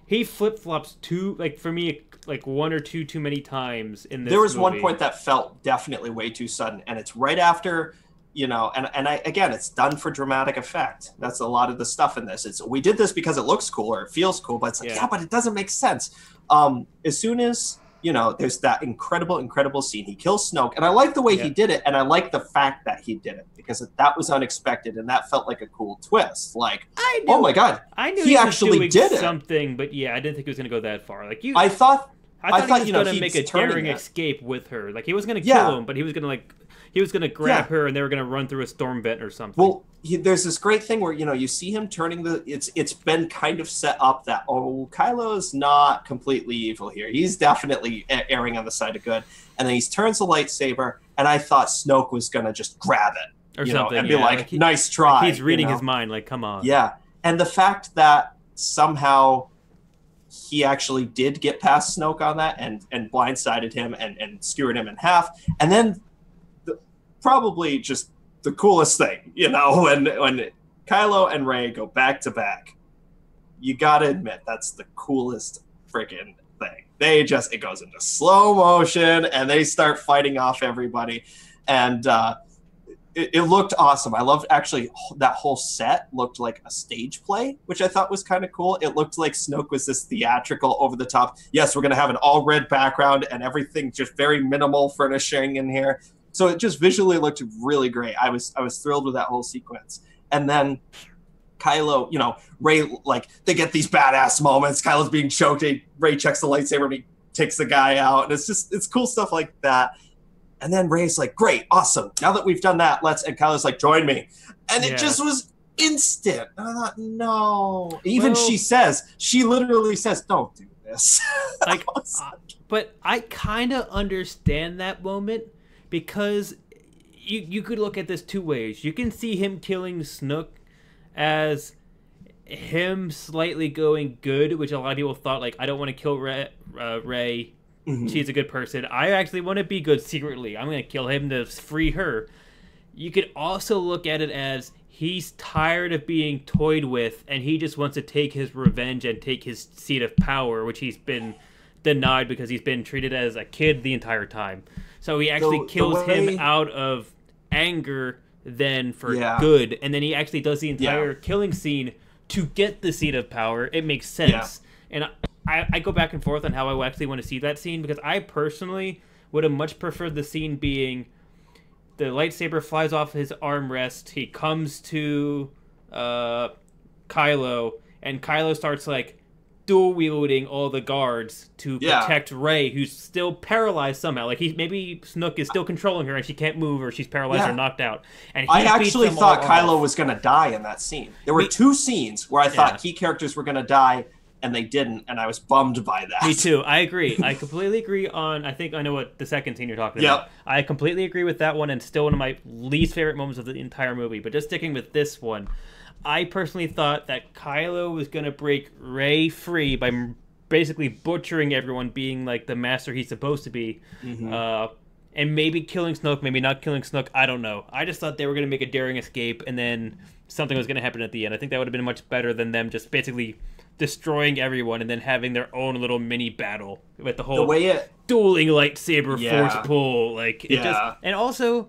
He flip-flops for me, like one or two too many times in this movie. There was one point that felt definitely way too sudden, and it's right after, you know, and again, it's done for dramatic effect. That's a lot of the stuff in this. We did this because it looks cool or it feels cool, but it's like, but it doesn't make sense. As soon as, you know, there's that incredible scene. He kills Snoke, and I like the way he did it, and I like the fact that he did it, because that was unexpected, and that felt like a cool twist. Like, oh my god, I knew he actually did something, but yeah, I didn't think he was going to go that far. Like I thought he was going to make a daring escape with her. Like, he was going to kill him, but he was going to grab her, and they were going to run through a storm vent or something. Well, there's this great thing where, you know, you see him turning it's been kind of set up that, oh, Kylo's not completely evil here. He's definitely erring on the side of good. And then he turns the lightsaber, and I thought Snoke was going to just grab it. Or something, and be like, nice try. Like, he's reading his mind, like, come on. Yeah. And the fact that somehow he actually did get past Snoke on that and blindsided him and skewered him in half. And then probably just the coolest thing, you know, when Kylo and Rey go back to back, you gotta admit that's the coolest freaking thing. It goes into slow motion, and they start fighting off everybody, and it looked awesome. I loved, actually, that whole set looked like a stage play, which I thought was kind of cool. It looked like Snoke was this theatrical, over the top. Yes, we're gonna have an all red background and everything, just very minimal furnishing in here. So it just visually looked really great. I was thrilled with that whole sequence. And then Kylo, you know, Rey, like, they get these badass moments. Kylo's being choked. Rey checks the lightsaber and he takes the guy out. And it's cool stuff like that. And then Rey's like, great, awesome. Now that we've done that, and Kylo's like, join me. And it just was instant. And I thought, no. Even she literally says, don't do this. Like, but I kind of understand that moment because you could look at this two ways. You can see him killing Snoke as him slightly going good, which a lot of people thought, like, I don't want to kill Rey. Mm-hmm. She's a good person. I actually want to be good secretly. I'm going to kill him to free her. You could also look at it as he's tired of being toyed with, and he just wants to take his revenge and take his seat of power, which he's been denied because he's been treated as a kid the entire time. So he actually kills him out of anger then for good, and then he actually does the entire killing scene to get the seat of power. It makes sense. And I go back and forth on how I actually want to see that scene, because I personally would have much preferred the scene being the lightsaber flies off his armrest, he comes to Kylo, and Kylo starts like dual wielding all the guards to protect Rey, who's still paralyzed somehow. Like maybe Snook is still controlling her and she can't move, or she's paralyzed or knocked out. And I actually thought Kylo was going to die in that scene. There were two scenes where I thought key characters were going to die, and they didn't, and I was bummed by that. Me too. I agree. I completely agree on, I think I know what the second scene you're talking about. I completely agree with that one, and still one of my least favorite moments of the entire movie. But just sticking with this one, I personally thought that Kylo was going to break Rey free by basically butchering everyone, being like the master he's supposed to be. Mm-hmm. And maybe killing Snoke, maybe not killing Snoke, I don't know. I just thought they were going to make a daring escape, and then something was going to happen at the end. I think that would have been much better than them just basically destroying everyone and then having their own little mini battle with the whole dueling lightsaber force pull. Like, it just... And also,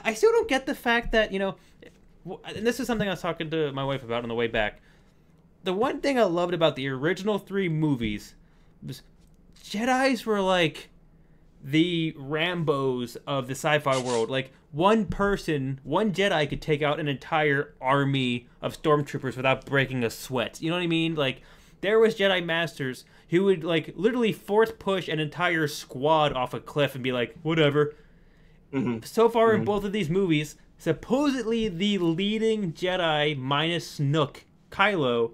I still don't get the fact that, you know... And this is something I was talking to my wife about on the way back. The one thing I loved about the original 3 movies was Jedis were like the Rambos of the sci-fi world. Like, one Jedi could take out an entire army of stormtroopers without breaking a sweat. You know what I mean? Like, there was Jedi Masters who would, like, literally force push an entire squad off a cliff and be like, whatever. Mm-hmm. So far in both of these movies, supposedly the leading Jedi minus Snook, Kylo,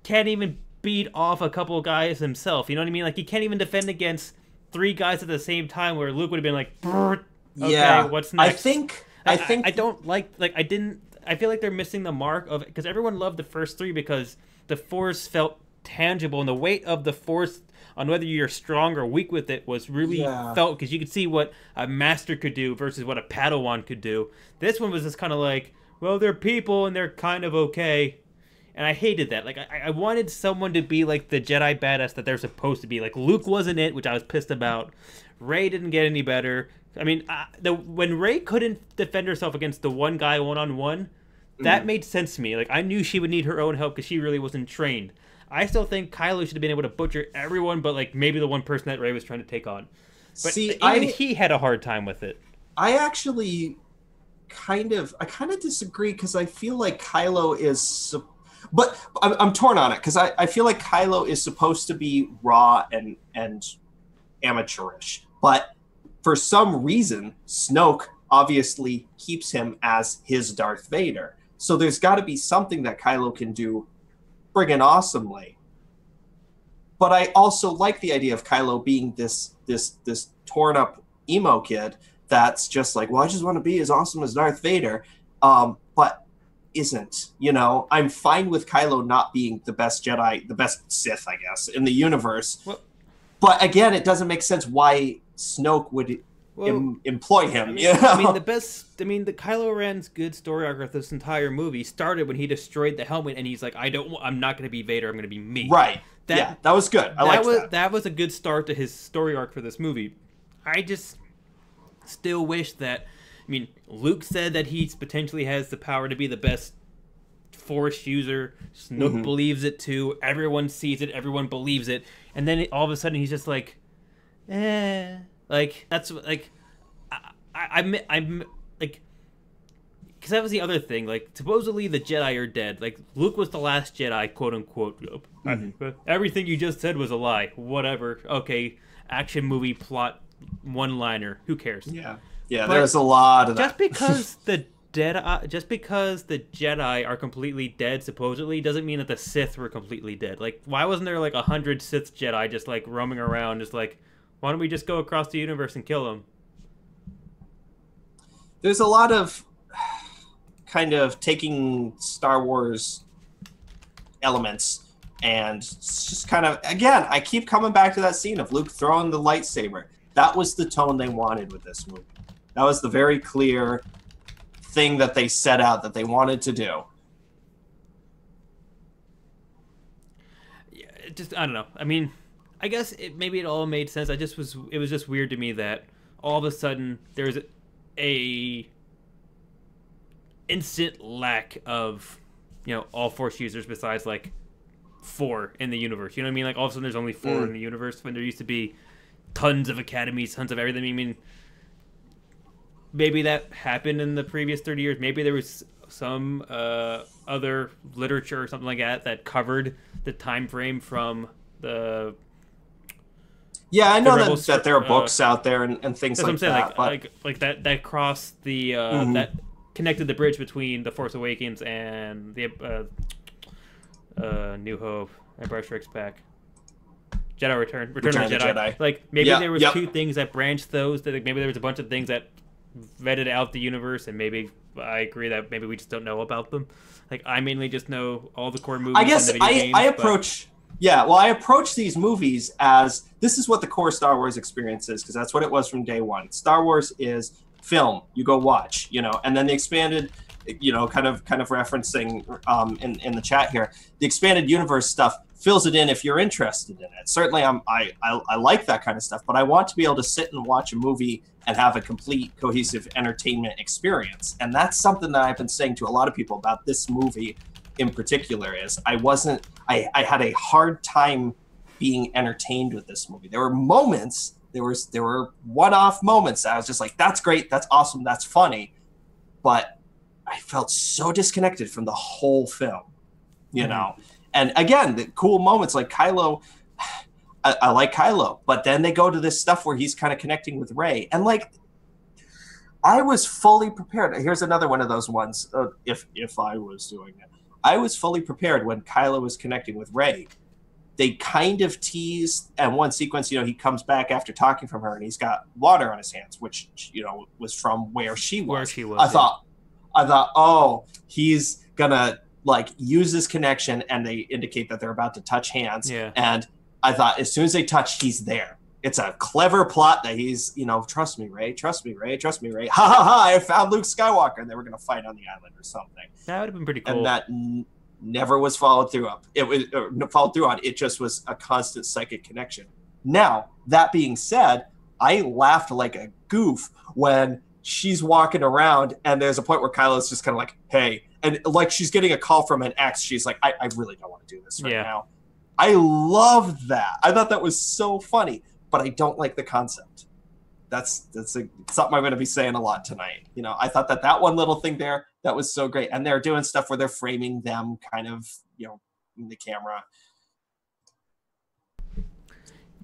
can't even beat off a couple guys himself. You know what I mean? Like, he can't even defend against 3 guys at the same time, where Luke would have been like, okay, what's next? I don't like I feel like they're missing the mark of it, because everyone loved the first 3 because the Force felt tangible, and the weight of the Force on whether you're strong or weak with it was really felt, because you could see what a master could do versus what a Padawan could do. This one was just kind of like, well, they're people and they're kind of okay. And I hated that. Like, I wanted someone to be like the Jedi badass that they're supposed to be. Like, Luke wasn't it, which I was pissed about. Rey didn't get any better. I mean, when Rey couldn't defend herself against the one guy one-on-one, that made sense to me. Like, I knew she would need her own help because she really wasn't trained. I still think Kylo should have been able to butcher everyone, but like maybe the one person that Rey was trying to take on. But he had a hard time with it. I actually kind of disagree, because I feel like Kylo is... But I'm torn on it, because I feel like Kylo is supposed to be raw and amateurish. But for some reason, Snoke obviously keeps him as his Darth Vader. So there's got to be something that Kylo can do friggin' awesomely. But I also like the idea of Kylo being this torn up emo kid that's just like, well, I just want to be as awesome as Darth Vader. But isn't, you know, I'm fine with Kylo not being the best Jedi, the best Sith, I guess, in the universe. Well, but again, it doesn't make sense why Snoke would employ him. The Kylo Ren's good story arc of this entire movie started when he destroyed the helmet, and he's like, I'm not going to be Vader, I'm going to be me. Right. That was good. I liked that. That was a good start to his story arc for this movie. I just still wish that... I mean, Luke said that he potentially has the power to be the best Force user. Snoke believes it too. Everyone sees it. Everyone believes it. And then all of a sudden he's just like, Like, that's, like... I'm like... Because that was the other thing. Like, supposedly the Jedi are dead. Like, Luke was the last Jedi, quote-unquote. Everything you just said was a lie. Whatever. Okay, action movie plot one-liner. Who cares? Yeah, yeah. But There's a lot of that. Just because the Jedi are completely dead, supposedly, doesn't mean that the Sith were completely dead. Like, why wasn't there like 100 Sith Jedi just like roaming around, just like, why don't we just go across the universe and kill them? There's a lot of kind of taking Star Wars elements and just kind of, again, I keep coming back to that scene of Luke throwing the lightsaber. That was the tone they wanted with this movie. That was the very clear thing that they set out that they wanted to do. Yeah, I don't know. I mean, I guess maybe it all made sense. It was just weird to me that all of a sudden there's a instant lack of, all Force users besides like 4 in the universe. You know what I mean? Like all of a sudden there's only 4 in the universe when there used to be tons of academies, tons of everything. I mean, maybe that happened in the previous 30 years. Maybe there was some other literature or something like that covered the time frame from the. Yeah, I know that there are books out there and things like that. Like that crossed the that connected the bridge between the Force Awakens and the New Hope, Empire Strikes Back, Return of the Jedi. Like maybe there was 2 things that branched those. That maybe there was a bunch of things that vetted out the universe, and maybe I agree that maybe we just don't know about them. Like I mainly just know all the core movies. I guess and the video games, I approach. Yeah, well, I approach these movies as this is what the core Star Wars experience is, because that's what it was from day one. Star Wars is film. You go watch, and then the expanded, kind of referencing in the chat here, the expanded universe stuff fills it in if you're interested in it. Certainly, I like that kind of stuff, but I want to be able to sit and watch a movie and have a complete, cohesive entertainment experience. And that's something that I've been saying to a lot of people about this movie in particular is I had a hard time being entertained with this movie. There were moments, there were one-off moments that I was just like, that's great, that's awesome, that's funny. But I felt so disconnected from the whole film, And again, the cool moments like Kylo, I like Kylo, but then they go to this stuff where he's kind of connecting with Rey. And like, I was fully prepared. Here's another one of those ones, if I was doing it. I was fully prepared when Kylo was connecting with Rey. They kind of teased, and one sequence, he comes back after talking from her, and he's got water on his hands, which was from where she was. I thought, oh, he's gonna like use this connection, and they indicate that they're about to touch hands. Yeah. And I thought, as soon as they touch, he's there. It's a clever plot that he's, trust me, Rey, trust me, Rey, trust me, Rey. Ha ha ha! I found Luke Skywalker, and they were going to fight on the island or something. That would have been pretty cool. And that never was followed through on. It just was a constant psychic connection. Now, that being said, I laughed like a goof when she's walking around, and there's a point where Kylo's just kind of like, hey, and like she's getting a call from an ex. She's like, I really don't want to do this right now. I loved that. I thought that was so funny. But I don't like the concept. That's something I'm going to be saying a lot tonight. I thought that one little thing there, that was so great. And they're doing stuff where they're framing them kind of, in the camera.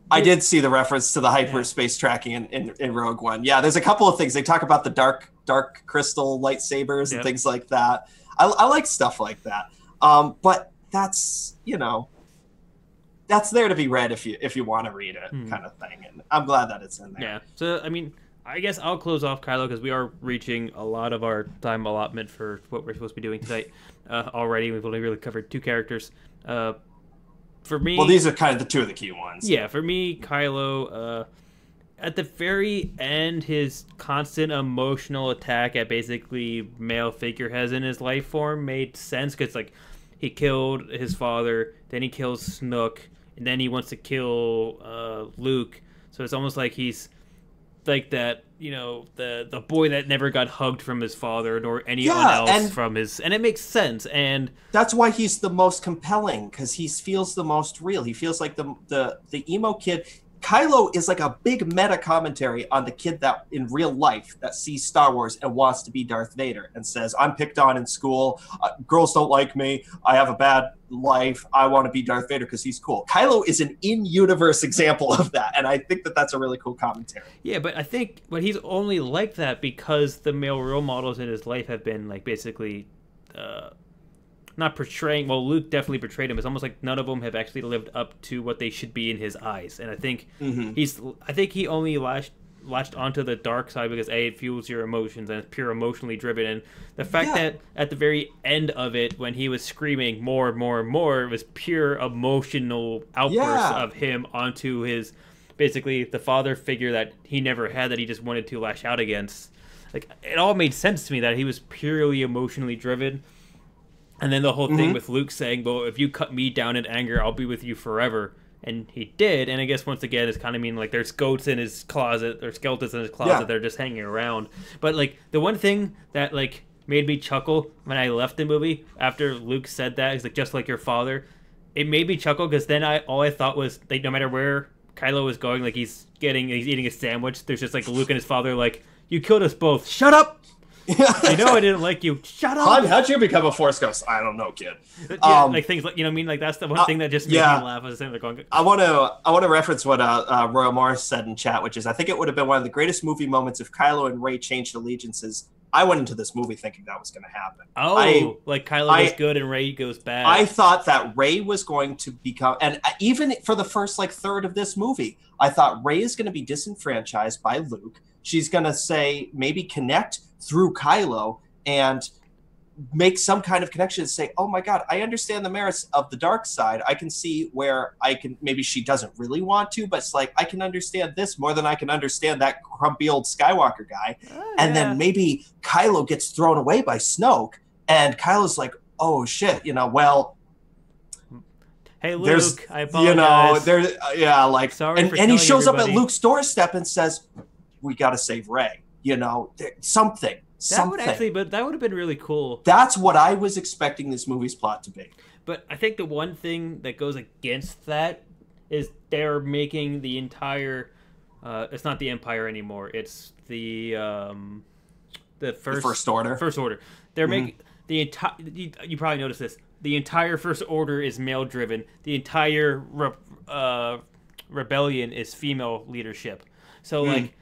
I did see the reference to the hyperspace tracking in Rogue One. Yeah, there's a couple of things. They talk about the dark crystal lightsabers and things like that. I like stuff like that. But that's, that's there to be read if you want to read it, kind of thing. And I'm glad that it's in there. Yeah. So, I mean, I guess I'll close off Kylo because we are reaching a lot of our time allotment for what we're supposed to be doing tonight already. We've only really covered 2 characters. For me... Well, these are kind of the 2 of the key ones. Yeah, for me, Kylo, at the very end, his constant emotional attack at basically male figureheads in his life form made sense because, like, he killed his father, then he kills Snoke, and then he wants to kill Luke. So it's almost like he's like that, the boy that never got hugged from his father nor anyone else from his, and it makes sense. And that's why he's the most compelling, because he feels the most real. He feels like the emo kid. Kylo is like a big meta commentary on the kid that in real life that sees Star Wars and wants to be Darth Vader and says, I'm picked on in school. Girls don't like me. I have a bad life. I want to be Darth Vader because he's cool. Kylo is an in-universe example of that. And I think that that's a really cool commentary. Yeah, but I think he's only like that because the male role models in his life have been like basically not portraying. Well, Luke definitely portrayed him. It's almost like none of them have actually lived up to what they should be in his eyes. And I think he only latched onto the dark side because it fuels your emotions and it's pure emotionally driven. And the fact that at the very end of it, when he was screaming more and more and more, it was pure emotional outbursts of him onto his basically the father figure that he never had, that he just wanted to lash out against. Like, it all made sense to me that he was purely emotionally driven. And then the whole thing with Luke saying, well, if you cut me down in anger, I'll be with you forever. And he did. And I guess once again, it's kind of mean like there's goats in his closet, or skeletons in his closet. They're just hanging around. But like the one thing that like made me chuckle when I left the movie after Luke said that, he's like, just like your father. It made me chuckle because then all I thought was like, no matter where Kylo was going, like he's eating a sandwich. There's just like Luke and his father like, you killed us both. Shut up. I know I didn't like you. Shut up. How'd you become a Force ghost? I don't know, kid. Yeah, like things like, you know what I mean? Like that's the one thing that just made me laugh. I was sitting there going, I want to reference what Royal Morris said in chat, which is, I think it would have been one of the greatest movie moments if Kylo and Rey changed allegiances. I went into this movie thinking that was going to happen. Like Kylo goes good and Rey goes bad. I thought that Rey was going to become, and even for the first like third of this movie, I thought Rey is going to be disenfranchised by Luke. She's going to say, maybe connect through Kylo and make some kind of connection and say, oh my God, I understand the merits of the dark side. I can see where maybe she doesn't really want to, but it's like, I can understand this more than I can understand that grumpy old Skywalker guy. And then maybe Kylo gets thrown away by Snoke and Kylo's like, oh shit, well, hey Luke, I apologize. Sorry and he shows up at Luke's doorstep and says, we got to save Rey. Something. That would have been really cool. That's what I was expecting this movie's plot to be. But I think the one thing that goes against that is they're making the entire. It's not the Empire anymore. It's the First Order. First Order. They're making the entire. You probably noticed this. The entire First Order is male driven. The entire rebellion is female leadership. So like.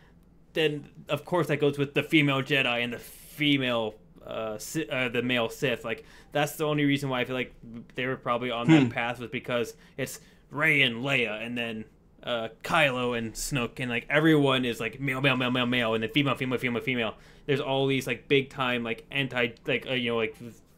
Then of course that goes with the female Jedi and the female the male Sith. Like that's the only reason why I feel like they were probably on that path, was because it's Rey and Leia and then Kylo and Snoke, and like everyone is like male, and then female. There's all these like big time like like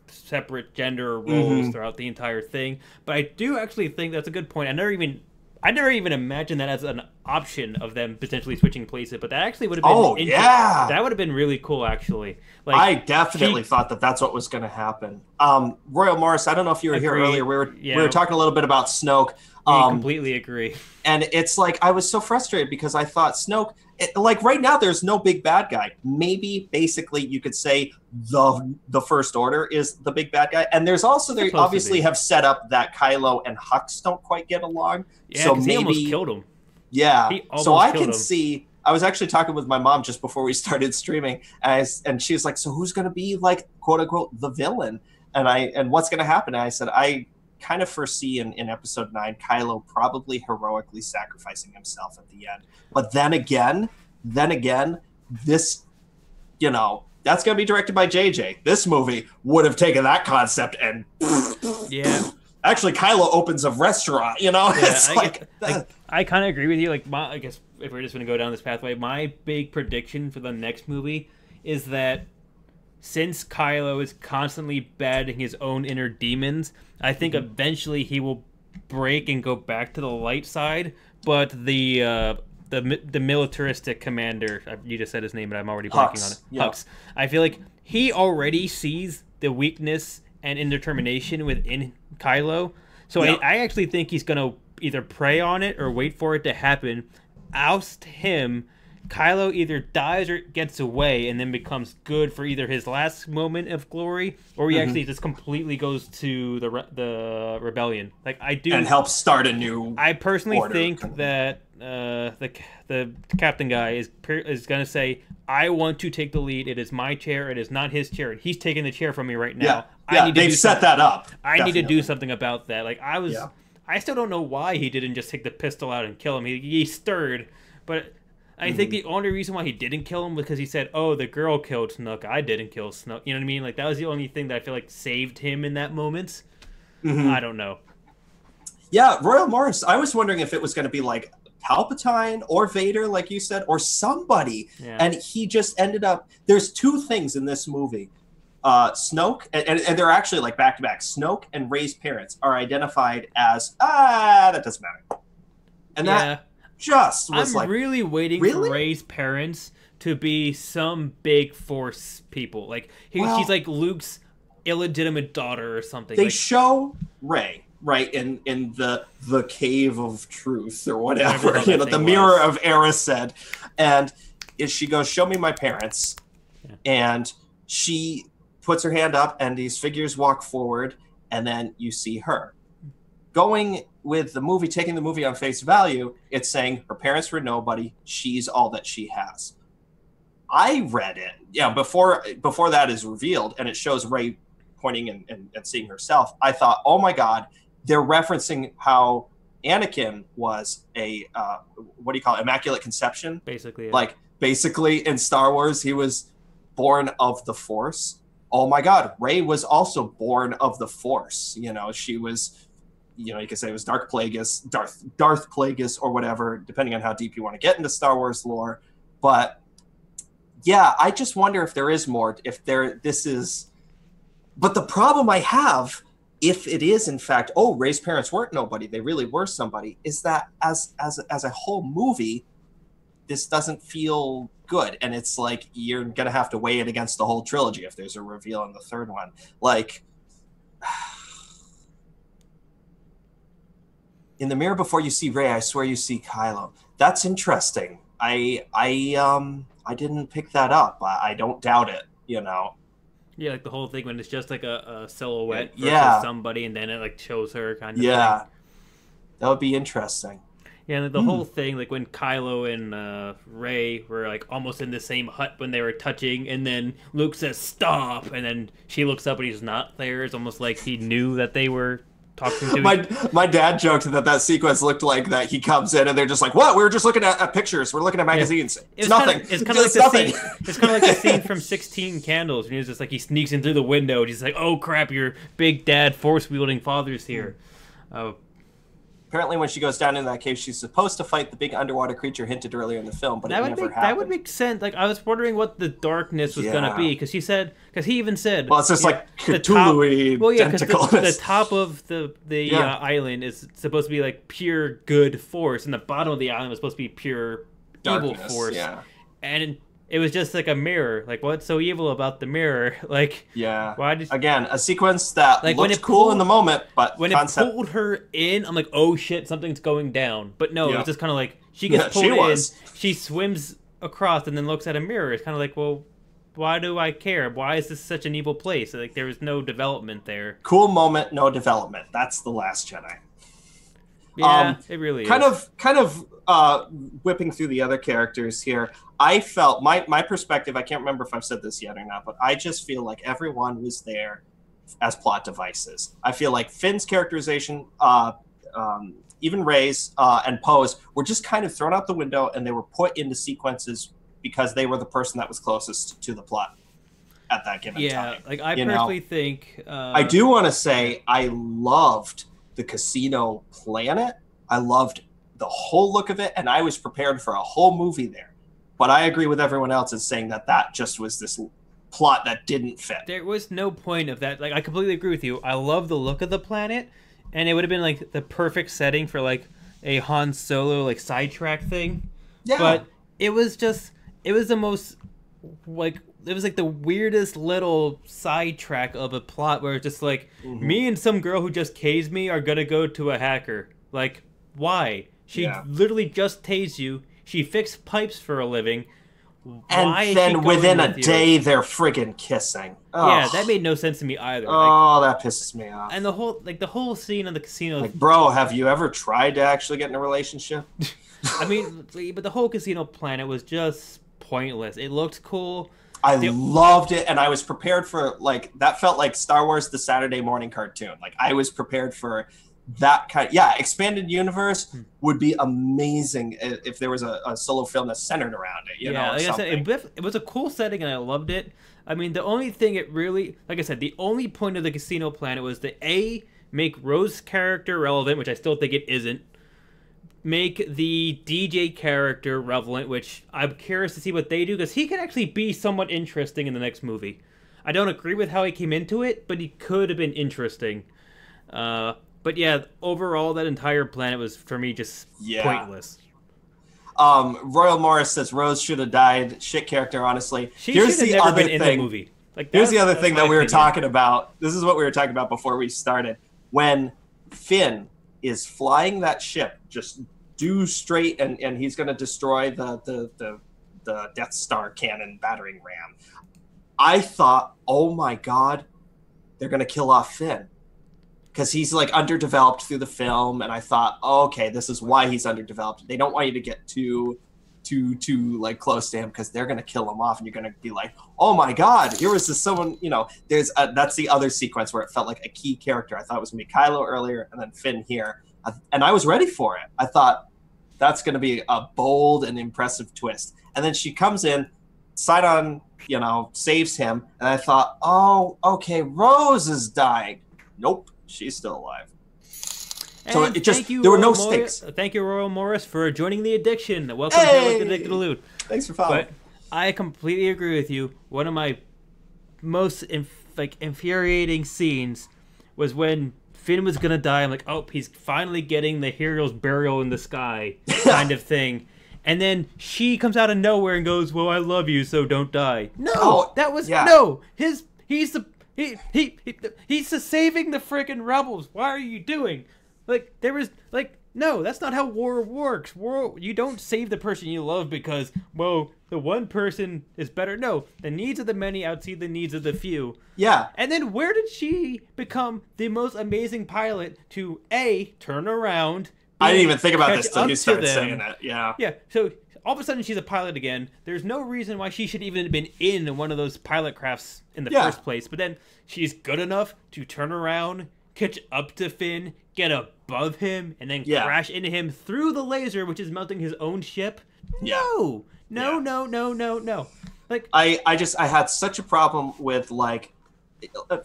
separate gender roles throughout the entire thing. But I do actually think that's a good point. I never even imagined that as an option of them potentially switching places, but that actually would have been that would have been really cool, actually. Like, I definitely thought that that's what was going to happen. Royal Morris, I don't know if you were here earlier. We were talking a little bit about Snoke. I completely agree. And it's like I was so frustrated because I thought Snoke, like right now, there's no big bad guy. Maybe basically you could say the First Order is the big bad guy, and there's also they obviously have set up that Kylo and Hux don't quite get along. Yeah, so maybe he almost killed him. Yeah, so I can see. I was actually talking with my mom just before we started streaming, and she was like, "So who's going to be like quote unquote the villain?" And what's going to happen? And I said, I kind of foresee in episode 9 Kylo probably heroically sacrificing himself at the end. But then again, this, that's going to be directed by JJ. This movie would have taken that concept and actually Kylo opens a restaurant, I kind of agree with you. Like, I guess if we're just going to go down this pathway, my big prediction for the next movie is that since Kylo is constantly battling his own inner demons, I think eventually he will break and go back to the light side. But the militaristic commander, you just said his name, but I'm already blanking on it. Yeah. Hux. I feel like he already sees the weakness and indetermination within Kylo. So I actually think he's going to either prey on it or wait for it to happen, oust him, Kylo either dies or gets away and then becomes good for either his last moment of glory, or he actually just completely goes to the rebellion. Like I do, and helps start a new. I personally order. think that the captain guy is gonna say, "I want to take the lead. It is my chair. It is not his chair. He's taking the chair from me right now. Yeah, they've set that up. I need to do something about that." Like I still don't know why he didn't just take the pistol out and kill him. He stirred, but I think the only reason why he didn't kill him was because he said, "Oh, the girl killed Snook. I didn't kill Snook." You know what I mean? Like that was the only thing that I feel like saved him in that moment. I don't know. Yeah, Royal Morris. I was wondering if it was going to be like Palpatine or Vader, like you said, or somebody. Yeah. And he just ended up. There's two things in this movie. Snoke, and they're actually like back to back. Snoke and Rey's parents are identified as that doesn't matter. And that just was I'm really waiting for Rey's parents to be some big Force people. Like she's like Luke's illegitimate daughter or something. They show Rey right in the cave of truth or whatever. You know, the mirror of Erised, and she goes, "Show me my parents," and she puts her hand up, and these figures walk forward, and then you see her. Going with the movie, taking the movie on face value, it's saying her parents were nobody, she's all that she has. I read it, before that is revealed, and it shows Rey pointing and seeing herself. I thought, oh my God, they're referencing how Anakin was a, immaculate conception? Basically. Yeah. Like, basically in Star Wars, he was born of the Force. Oh my God, Rey was also born of the Force. You know, she was, you could say it was Darth Plagueis or whatever, depending on how deep you want to get into Star Wars lore. But yeah, I just wonder if there is more, but the problem I have, if it is in fact, Rey's parents weren't nobody, they really were somebody, is that as a whole movie, this doesn't feel good. And it's like, you're going to have to weigh it against the whole trilogy if there's a reveal in the third one. Like, in the mirror before you see Rey, I swear you see Kylo. That's interesting. I didn't pick that up. I don't doubt it, you know. Yeah, like the whole thing when it's just like a silhouette versus somebody, and then it like shows her kind of thing. That would be interesting. Yeah, and the whole thing, like when Kylo and Rey were like almost in the same hut when they were touching, and then Luke says stop, and then she looks up and he's not there. It's almost like he knew that they were talking to my dad joked that sequence looked like that he comes in and they're just like, what? We were just looking at pictures. We're looking at magazines. It's nothing. It's kind of like nothing. It's kind of like the scene from 16 Candles. And he's just like, he sneaks in through the window and he's like, oh crap, your big dad force-wielding father's here. Apparently when she goes down into that cave, she's supposed to fight the big underwater creature hinted earlier in the film, but it never happened. That would make sense. Like, I was wondering what the darkness was going to be, because he even said... Well, it's just like Cthulhu-y tentacle. The top of the island is supposed to be like pure good force, and the bottom of the island was supposed to be pure evil force. Yeah. And it was just like a mirror. Like, what's so evil about the mirror? Like, why did again a sequence that like looked cool in the moment, but when it pulled her in, I'm like, oh shit, something's going down. But no, it's just kind of like she gets pulled in, she swims across, and then looks at a mirror. It's kind of like, well, why do I care? Why is this such an evil place? Like, there was no development there. Cool moment, no development. That's The Last Jedi. Yeah, it really is. Kind of whipping through the other characters here. I felt my perspective. I can't remember if I've said this yet or not, but I just feel like everyone was there as plot devices. I feel like Finn's characterization, even Rey's and Poe's, were just kind of thrown out the window, and they were put into sequences because they were the person that was closest to the plot at that given time. Yeah, like I personally think. I do want to say I loved the casino planet. I loved the whole look of it, and I was prepared for a whole movie there. But I agree with everyone else in saying that just was this plot that didn't fit. There was no point of that. Like, I completely agree with you. I love the look of the planet, and it would have been like the perfect setting for like a Han Solo like sidetrack thing. Yeah. But it was the most like, it was like the weirdest little sidetrack of a plot where it's just like, me and some girl who just tased me are gonna go to a hacker. Like, why? She literally just tased you. She fixed pipes for a living. And then within a day, they're friggin' kissing. Oh. Yeah, that made no sense to me either. Oh, that pisses me off. And the whole scene in the casino. Like, bro, have you ever tried to actually get in a relationship? I mean, but the whole casino planet was just pointless. It looked cool. I loved it, and I was prepared for, like, that felt like Star Wars the Saturday morning cartoon. Like, I was prepared for that kind of, expanded universe would be amazing if there was a solo film that's centered around it, you know, like I said, it was a cool setting, and I loved it. I mean, the only thing it really, like I said, the only point of the casino planet was to make Rose's character relevant, which I still think it isn't, make the DJ character relevant, which I'm curious to see what they do, because he could actually be somewhat interesting in the next movie. I don't agree with how he came into it, but he could have been interesting. But yeah, overall, that entire planet was, for me, just pointless. Royal Morris says Rose should have died. Shit character, honestly. Here's the other thing. In the movie. Here's the other thing that we were talking about. This is what we were talking about before we started. When Finn is flying that ship, just due straight, and he's going to destroy the Death Star cannon battering ram. I thought, oh my God, they're going to kill off Finn. Because he's, like, underdeveloped through the film, and I thought, oh, okay, this is why he's underdeveloped. They don't want you to get too like, close to him, because they're going to kill him off, and you're going to be like, oh, my God, here was this someone, you know, that's the other sequence where it felt like a key character. I thought it was going to be Kylo earlier, and then Finn here. And I was ready for it. I thought, that's going to be a bold and impressive twist. And then she comes in, Sidon, you know, saves him, and I thought, oh, okay, Rose is dying. Nope. She's still alive. So it just, there were no stakes. Thank you, Royal Morris, for joining the addiction. Welcome to Addicted to Loot. Thanks for following. But I completely agree with you. One of my most infuriating scenes was when Finn was going to die. I'm like, oh, he's finally getting the hero's burial in the sky kind of thing. And then she comes out of nowhere and goes, well, I love you, so don't die. No, that was, no. He's saving the freaking rebels. Why are you doing? Like, there was, like, no, that's not how war works. You don't save the person you love because, well, the one person is better. No, the needs of the many outseed the needs of the few. Yeah. And then where did she become the most amazing pilot to, A, turn around? I didn't even think about this till you started saying it. Yeah. Yeah, so all of a sudden she's a pilot again. There's no reason why she should even have been in one of those pilot crafts in the first place. But then she's good enough to turn around, catch up to Finn, get above him, and then crash into him through the laser, which is melting his own ship. No. Like, I had such a problem with, like,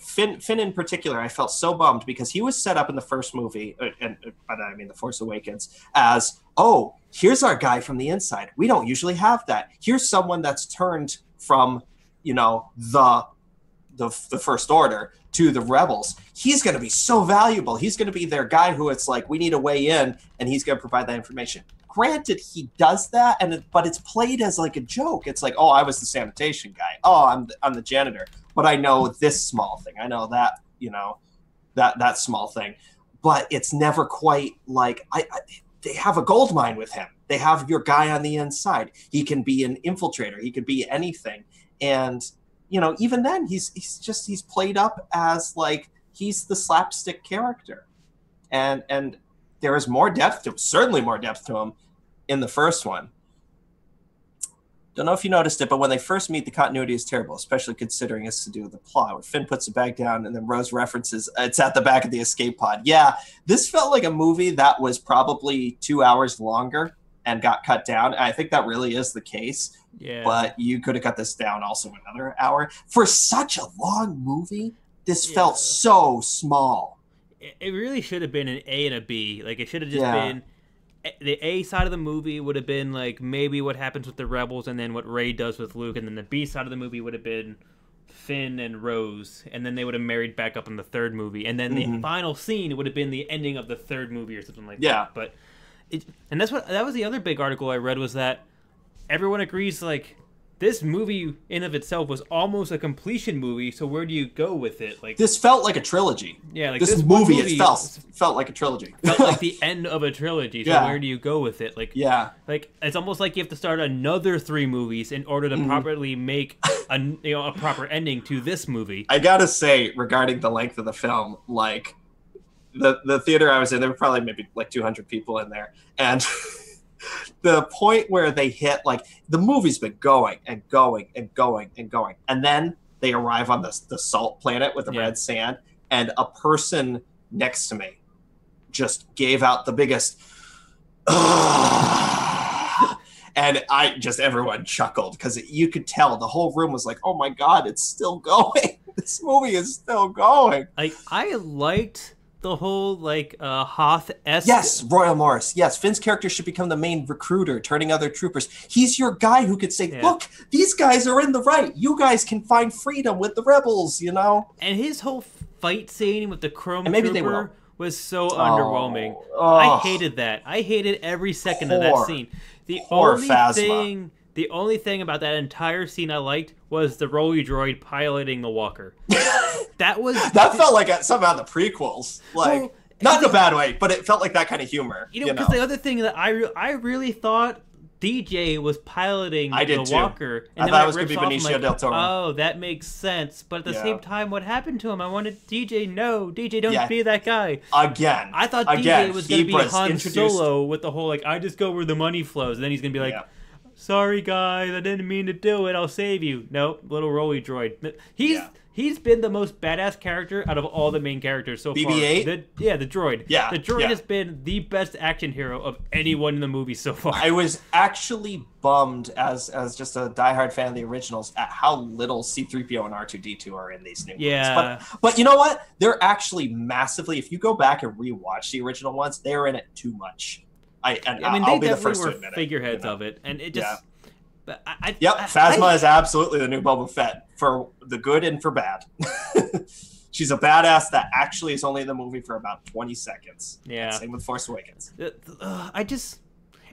Finn in particular. I felt so bummed because he was set up in the first movie, and by that I mean The Force Awakens, as, oh, here's our guy from the inside. We don't usually have that. Here's someone that's turned from, you know, the First Order to the Rebels. He's going to be so valuable. He's going to be their guy who it's like, we need a way in, and he's going to provide that information. Granted, he does that, but it's played as like a joke. It's like, oh, I was the sanitation guy. Oh, I'm the janitor. But I know this small thing. I know that, you know, that small thing. But it's never quite like they have a gold mine with him. They have your guy on the inside. He can be an infiltrator. He could be anything. And, you know, even then, he's played up as like he's the slapstick character. And there is more depth to him, certainly more depth to him in the first one. Don't know if you noticed it, but when they first meet, the continuity is terrible, especially considering it's to do with the plot, where Finn puts the bag down and then Rose references it's at the back of the escape pod. Yeah, this felt like a movie that was probably 2 hours longer and got cut down. I think that really is the case. Yeah. But you could have cut this down also another hour. For such a long movie, this felt so small. It really should have been an A and a B. Like, it should have just been... The A side of the movie would have been, like, maybe what happens with the Rebels and then what Rey does with Luke. And then the B side of the movie would have been Finn and Rose. And then they would have married back up in the third movie. And then the final scene would have been the ending of the third movie or something like that. But that was the other big article I read, was that everyone agrees, like, this movie in of itself was almost a completion movie. So where do you go with it? Like this felt like a trilogy. Yeah, like this movie it felt like a trilogy. Felt like the end of a trilogy. So where do you go with it? Like like it's almost like you have to start another 3 movies in order to properly make a proper ending to this movie. I gotta say, regarding the length of the film, like the theater I was in, there were probably maybe like 200 people in there, and the point where they hit, like, the movie's been going and going and going and going, and then they arrive on the salt planet with the red sand, and a person next to me just gave out the biggest and everyone chuckled, because you could tell the whole room was like, oh my god, it's still going. This movie is still going. Like, I liked the whole, like, Hoth-esque... Yes, Royal Morris. Yes, Finn's character should become the main recruiter, turning other troopers. He's your guy who could say, look, these guys are in the right. You guys can find freedom with the rebels, you know? And his whole fight scene with the Chrome and maybe Trooper was so underwhelming. I hated that. I hated every second of that scene. The only thing about that entire scene I liked was the Rolly droid piloting the walker. That felt like somehow the prequels, like, not in a bad way, but it felt like that kind of humor. You know, because the other thing that I really thought DJ was piloting the walker, and I thought it was going to be Benicio del Toro. Oh, that makes sense. But at the same time, what happened to him? I wanted DJ. No, DJ, don't be that guy again. I thought DJ was going to be Han Solo with the whole, like, I just go where the money flows, and then he's going to be like, sorry guys, I didn't mean to do it. I'll save you. Nope, little Rolly droid. He's been the most badass character out of all the main characters so far. BB-8? The droid. Yeah, the droid has been the best action hero of anyone in the movie so far. I was actually bummed as just a diehard fan of the originals at how little C-3PO and R2-D2 are in these new movies. But you know what? They're actually massively, if you go back and rewatch the original ones, they're in it too much. I'll be the first to admit figureheads of it, and it just. Phasma is absolutely the new Boba Fett, for the good and for bad. She's a badass that actually is only in the movie for about 20 seconds. Yeah. Same with Force Awakens.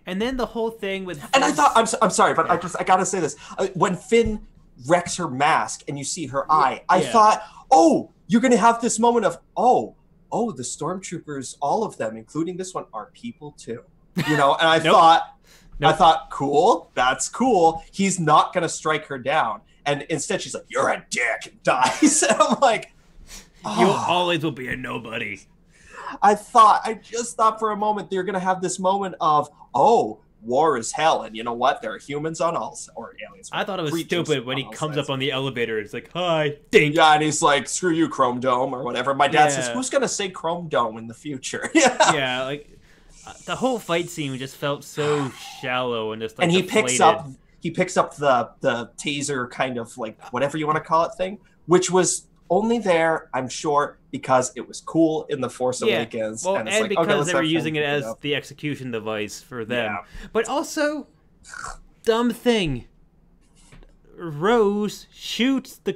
And then the whole thing with. And I thought, I'm sorry, but I gotta say this: when Finn wrecks her mask and you see her eye, I thought, oh, you're gonna have this moment of, oh, the stormtroopers, all of them, including this one, are people too. You know, and I thought, cool, that's cool. He's not going to strike her down. And instead she's like, you're a dick, and dies. And I'm like, you always will be a nobody. I just thought for a moment they're going to have this moment of, war is hell. And you know what? There are humans on all sides, or aliens. I thought it was stupid when he comes up on the elevator. It's like, hi, dink. Yeah, and he's like, screw you, Chrome Dome, or whatever. My dad says, who's going to say Chrome Dome in the future? Yeah, like... the whole fight scene just felt so shallow and just like. And he picks up the taser kind of, like, whatever you want to call it thing, which was only there, I'm sure, because it was cool in The Force Awakens. Well, and because they were using it as the execution device for them. Yeah. But also, dumb thing. Rose shoots the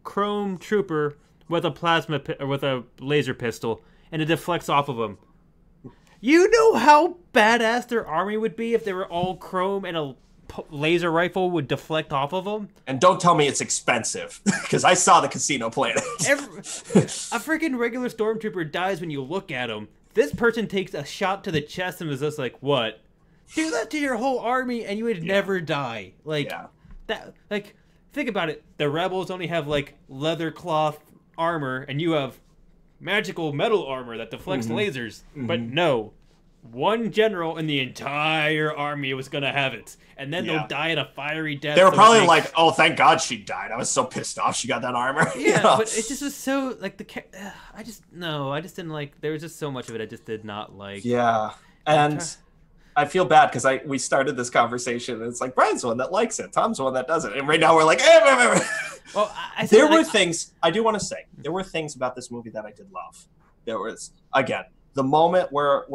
Chrome Trooper with a laser pistol, and it deflects off of him. You know how badass their army would be if they were all chrome and a laser rifle would deflect off of them? And don't tell me it's expensive, because I saw the Casino Planet. A freaking regular stormtrooper dies when you look at him. This person takes a shot to the chest and is just like, what? Do that to your whole army and you would never die. Like, that. Like, think about it. The rebels only have, like, leather cloth armor, and you have magical metal armor that deflects lasers. But no, one general in the entire army was gonna have it, and then they'll die in a fiery death. They were probably like, oh, thank God she died. I was so pissed off she got that armor. Yeah, but it just was so, like, I just didn't like, there was just so much of it I just did not like. Yeah, and I feel bad because we started this conversation and it's like, Brian's the one that likes it, Tom's the one that doesn't, and right now we're like, well, there were things, I do want to say, there were things about this movie that I did love. There was, again, the moment where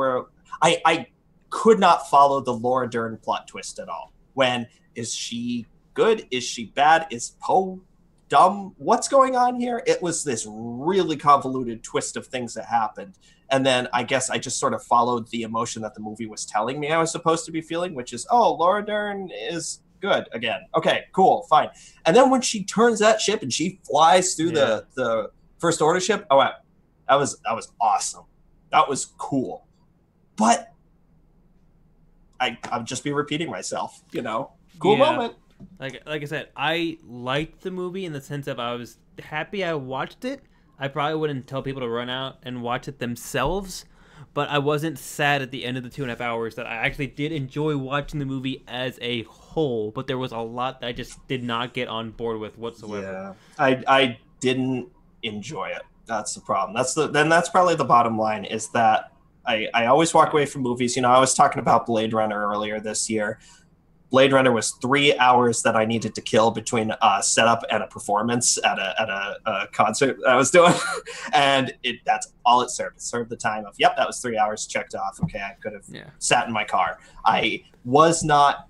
I could not follow the Laura Dern plot twist at all. When, is she good? Is she bad? Is Poe dumb? What's going on here? It was this really convoluted twist of things that happened. And then I guess I just sort of followed the emotion that the movie was telling me I was supposed to be feeling, which is, oh, Laura Dern is good again. Okay, cool, fine. And then when she turns that ship and she flies through the First Order ship, oh, that was awesome. That was cool. But I'll just be repeating myself, you know. Cool moment. Like I said, I liked the movie in the sense of I was happy I watched it. I probably wouldn't tell people to run out and watch it themselves, but I wasn't sad at the end of the 2.5 hours that I actually did enjoy watching the movie as a whole, but there was a lot that I just did not get on board with whatsoever. Yeah, I didn't enjoy it. That's the problem. That's probably the bottom line, is that I always walk away from movies. You know, I was talking about Blade Runner earlier this year. Blade Runner was 3 hours that I needed to kill between setup and a performance at a concert I was doing, and that's all it served. It served the time of, yep, that was 3 hours, checked off. Okay, I could have sat in my car. I was not.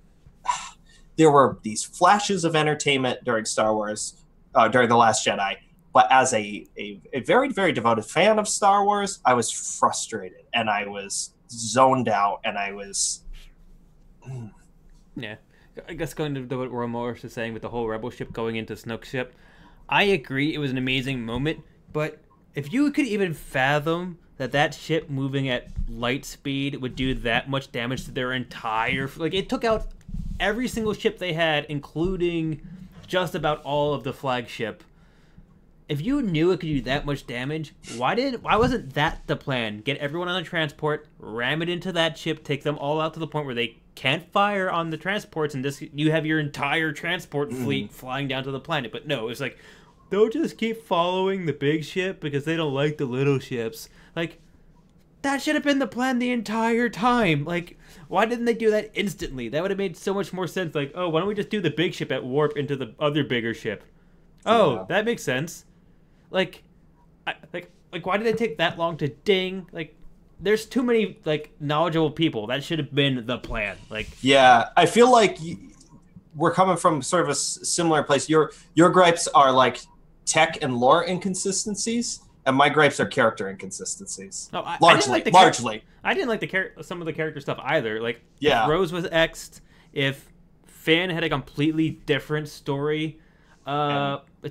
There were these flashes of entertainment during Star Wars, during The Last Jedi, but as a very, very devoted fan of Star Wars, I was frustrated and I was zoned out and I was. Yeah, I guess going to what Romor is saying with the whole Rebel ship going into Snoke's ship, I agree it was an amazing moment, but if you could even fathom that ship moving at light speed would do that much damage to their entire... Like, it took out every single ship they had, including just about all of the flagship. If you knew it could do that much damage, why wasn't that the plan? Get everyone on a transport, ram it into that ship, take them all out to the point where they can't fire on the transports, and you have your entire transport fleet flying down to the planet. But no, it's like, they'll just keep following the big ship because they don't like the little ships. Like, that should have been the plan the entire time. Like, why didn't they do that instantly? That would have made so much more sense. Like, oh, why don't we just do the big ship at warp into the other bigger ship? Oh, that makes sense. Like, why did it take that long to ding? Like, there's too many, like, knowledgeable people. That should have been the plan. Like, yeah, I feel like we're coming from sort of a similar place. Your gripes are like tech and lore inconsistencies, and my gripes are character inconsistencies. No, largely. I didn't like some of the character stuff either. Like, yeah. If Rose was X'd, if Finn had a completely different story,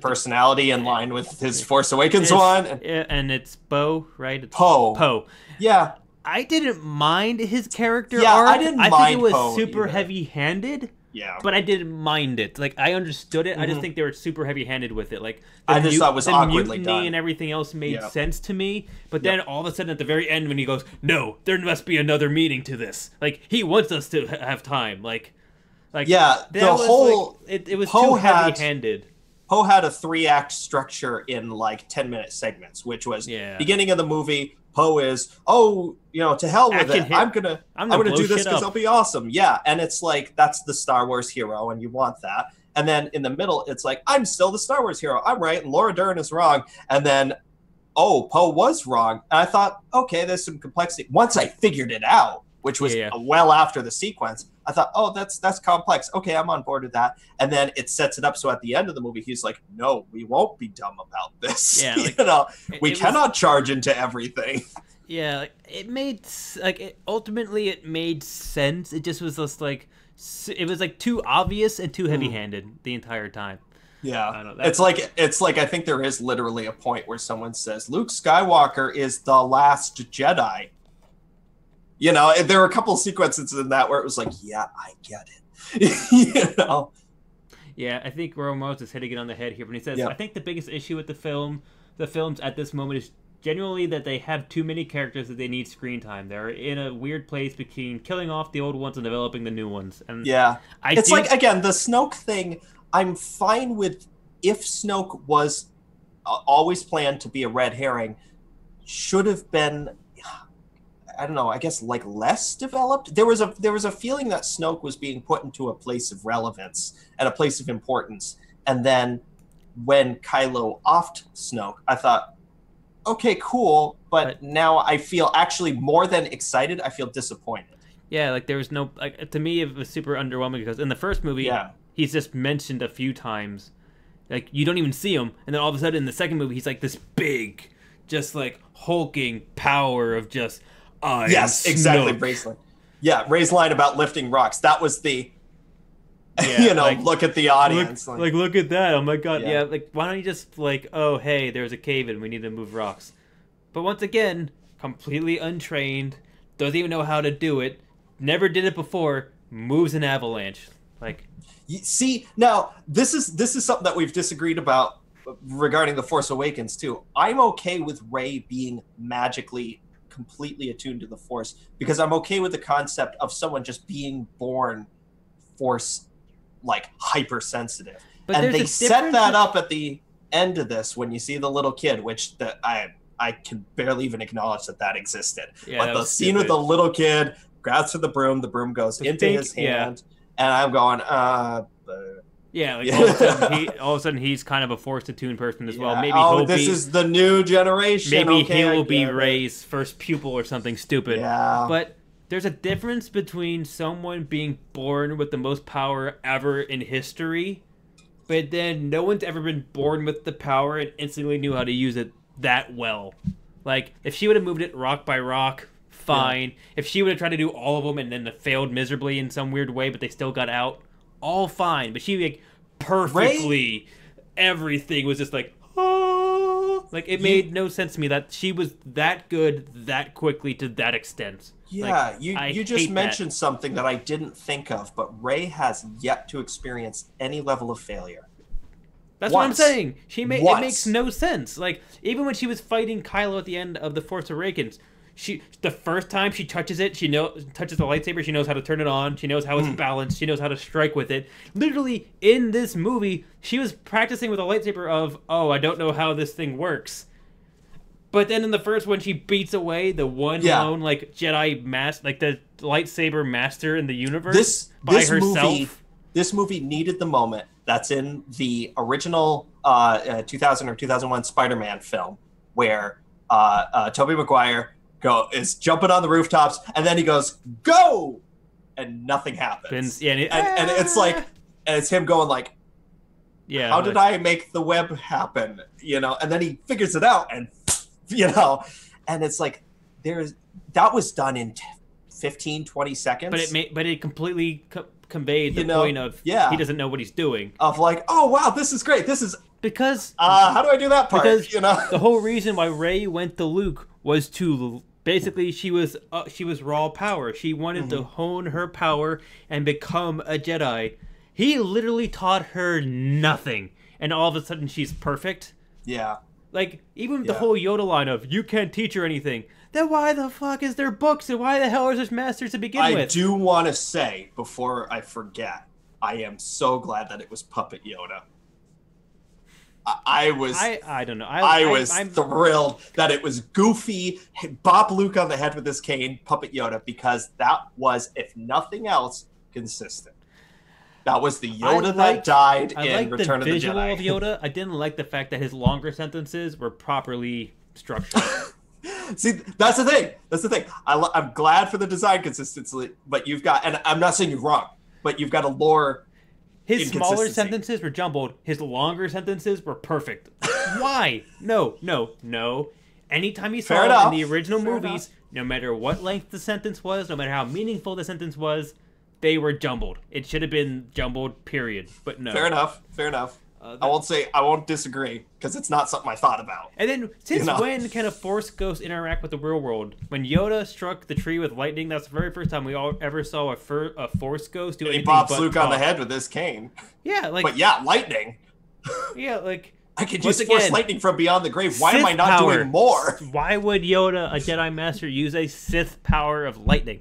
personality in line with his Force Awakens one, and it's Poe, right? It's Poe. Yeah, I didn't mind his character yeah, arc. I didn't mind think it was Poe super either. heavy-handed. Yeah, but I didn't mind it. Like, I understood it. I just think they were super heavy-handed with it. Like, I just thought it was awkwardly done, and everything else made sense to me. But then all of a sudden, at the very end, when he goes, "No, there must be another meaning to this. Like, he wants us to have time." Like, yeah, the whole it was too heavy-handed. Poe had a 3-act structure in like 10-minute segments, which was beginning of the movie. Poe is, to hell with it. I'm gonna do this because it'll be awesome. Yeah, and it's like, that's the Star Wars hero, and you want that. And then in the middle, it's like, I'm still the Star Wars hero. I'm right, and Laura Dern is wrong. And then, Poe was wrong. And I thought, okay, there's some complexity. Once I figured it out, which was well after the sequence, I thought, that's complex. Okay, I'm on board with that. And then it sets it up so at the end of the movie, he's like, no, we won't be dumb about this. Yeah, like, we cannot charge into everything. Yeah, like, it made ultimately it made sense. It just was just like, it was like too obvious and too heavy-handed the entire time. Yeah, I don't know, it's like I think there is literally a point where someone says Luke Skywalker is the last Jedi. You know, there were a couple of sequences in that where it was like, yeah, I get it. Yeah, I think Ramos is hitting it on the head here when he says, I think the biggest issue with the films at this moment is genuinely that they have too many characters that they need screen time. They're in a weird place between killing off the old ones and developing the new ones. And it's like, again, the Snoke thing, I'm fine with if Snoke was always planned to be a red herring, should have been, I don't know, I guess like less developed. There was a feeling that Snoke was being put into a place of relevance and a place of importance. And then when Kylo offed Snoke, I thought, okay, cool. But now I feel actually more than excited. I feel disappointed. Yeah, like there was no, like, to me it was super underwhelming because in the first movie, he's just mentioned a few times. Like, you don't even see him. And then all of a sudden in the second movie, he's like this big, just like hulking power of just, yes, exactly. Ray's line. Yeah, Ray's line about lifting rocks. That was the Yeah, look at the audience. look at that. Oh my god. Yeah. Yeah, like why don't you just like, oh hey, there's a cave in, we need to move rocks. But once again, completely untrained, doesn't even know how to do it, never did it before, moves an avalanche. Like, see, now this is something that we've disagreed about regarding The Force Awakens too. I'm okay with Rey being magically completely attuned to the Force because I'm okay with the concept of someone just being born Force like hypersensitive. And they set that up at the end of this when you see the little kid, which I can barely even acknowledge that existed. Yeah, but the scene with the little kid grabs for the broom goes into his hand, and I'm going, yeah, like all of a sudden he's kind of a Force attuned person as well. Maybe this is the new generation. Maybe he will be Rey's first pupil or something stupid. Yeah. But there's a difference between someone being born with the most power ever in history, but then no one's ever been born with the power and instantly knew how to use it that well. Like, if she would have moved it rock by rock, fine. Yeah. If she would have tried to do all of them and then failed miserably in some weird way, but they still got out, all fine. But she, like, perfectly, everything was just like, oh. Like, it made no sense to me that she was that good that quickly to that extent. Yeah, like, you just mentioned something that I didn't think of, but Rey has yet to experience any level of failure. That's what I'm saying. It makes no sense. Like, even when she was fighting Kylo at the end of The Force Awakens, the first time she touches it, touches the lightsaber, she knows how to turn it on, she knows how it's balanced, she knows how to strike with it. Literally, in this movie, she was practicing with a lightsaber of, oh, I don't know how this thing works. But then in the first one, she beats away the lone, like, Jedi like, the lightsaber master in the universe by herself. This movie needed the moment that's in the original 2000 or 2001 Spider-Man film where Tobey Maguire is jumping on the rooftops and then he goes, go! And nothing happens. And it's like, and it's him going like, how did I make the web happen? And then he figures it out and, and it's like, that was done in 15, 20 seconds. But it completely conveyed the point of he doesn't know what he's doing. Of like, oh wow, this is great. This is because how do I do that part? Because the whole reason why Rey went to Luke was to basically she was raw power. She wanted to hone her power and become a Jedi. He literally taught her nothing, and all of a sudden she's perfect. Yeah. Like, even the whole Yoda line of, you can't teach her anything. Then why the fuck is there books, and why the hell is there masters to begin with? I do want to say, before I forget, I am so glad that it was Puppet Yoda. I don't know. I was thrilled that it was Goofy, bop Luke on the head with his cane, Puppet Yoda, because that was, if nothing else, consistent. That was the Yoda that died in Return of the Jedi. I liked the visual of Yoda. I didn't like the fact that his longer sentences were properly structured. See, that's the thing. I'm glad for the design consistency, but you've got, and I'm not saying you're wrong, but you've got a lore. His smaller sentences were jumbled. His longer sentences were perfect. Why? No. Anytime you saw it in the original movies, no matter what length the sentence was, no matter how meaningful the sentence was, they were jumbled. It should have been jumbled, period. But no. Fair enough. I won't disagree, because it's not something I thought about. And then, since when can a Force ghost interact with the real world? When Yoda struck the tree with lightning, that's the very first time we all ever saw a Force ghost do anything but he pops Luke on the head with his cane. Yeah, like... But yeah, lightning. Yeah, like... I could use Force lightning from beyond the grave. Why am I not doing more? Why would Yoda, a Jedi Master, use a Sith power of lightning?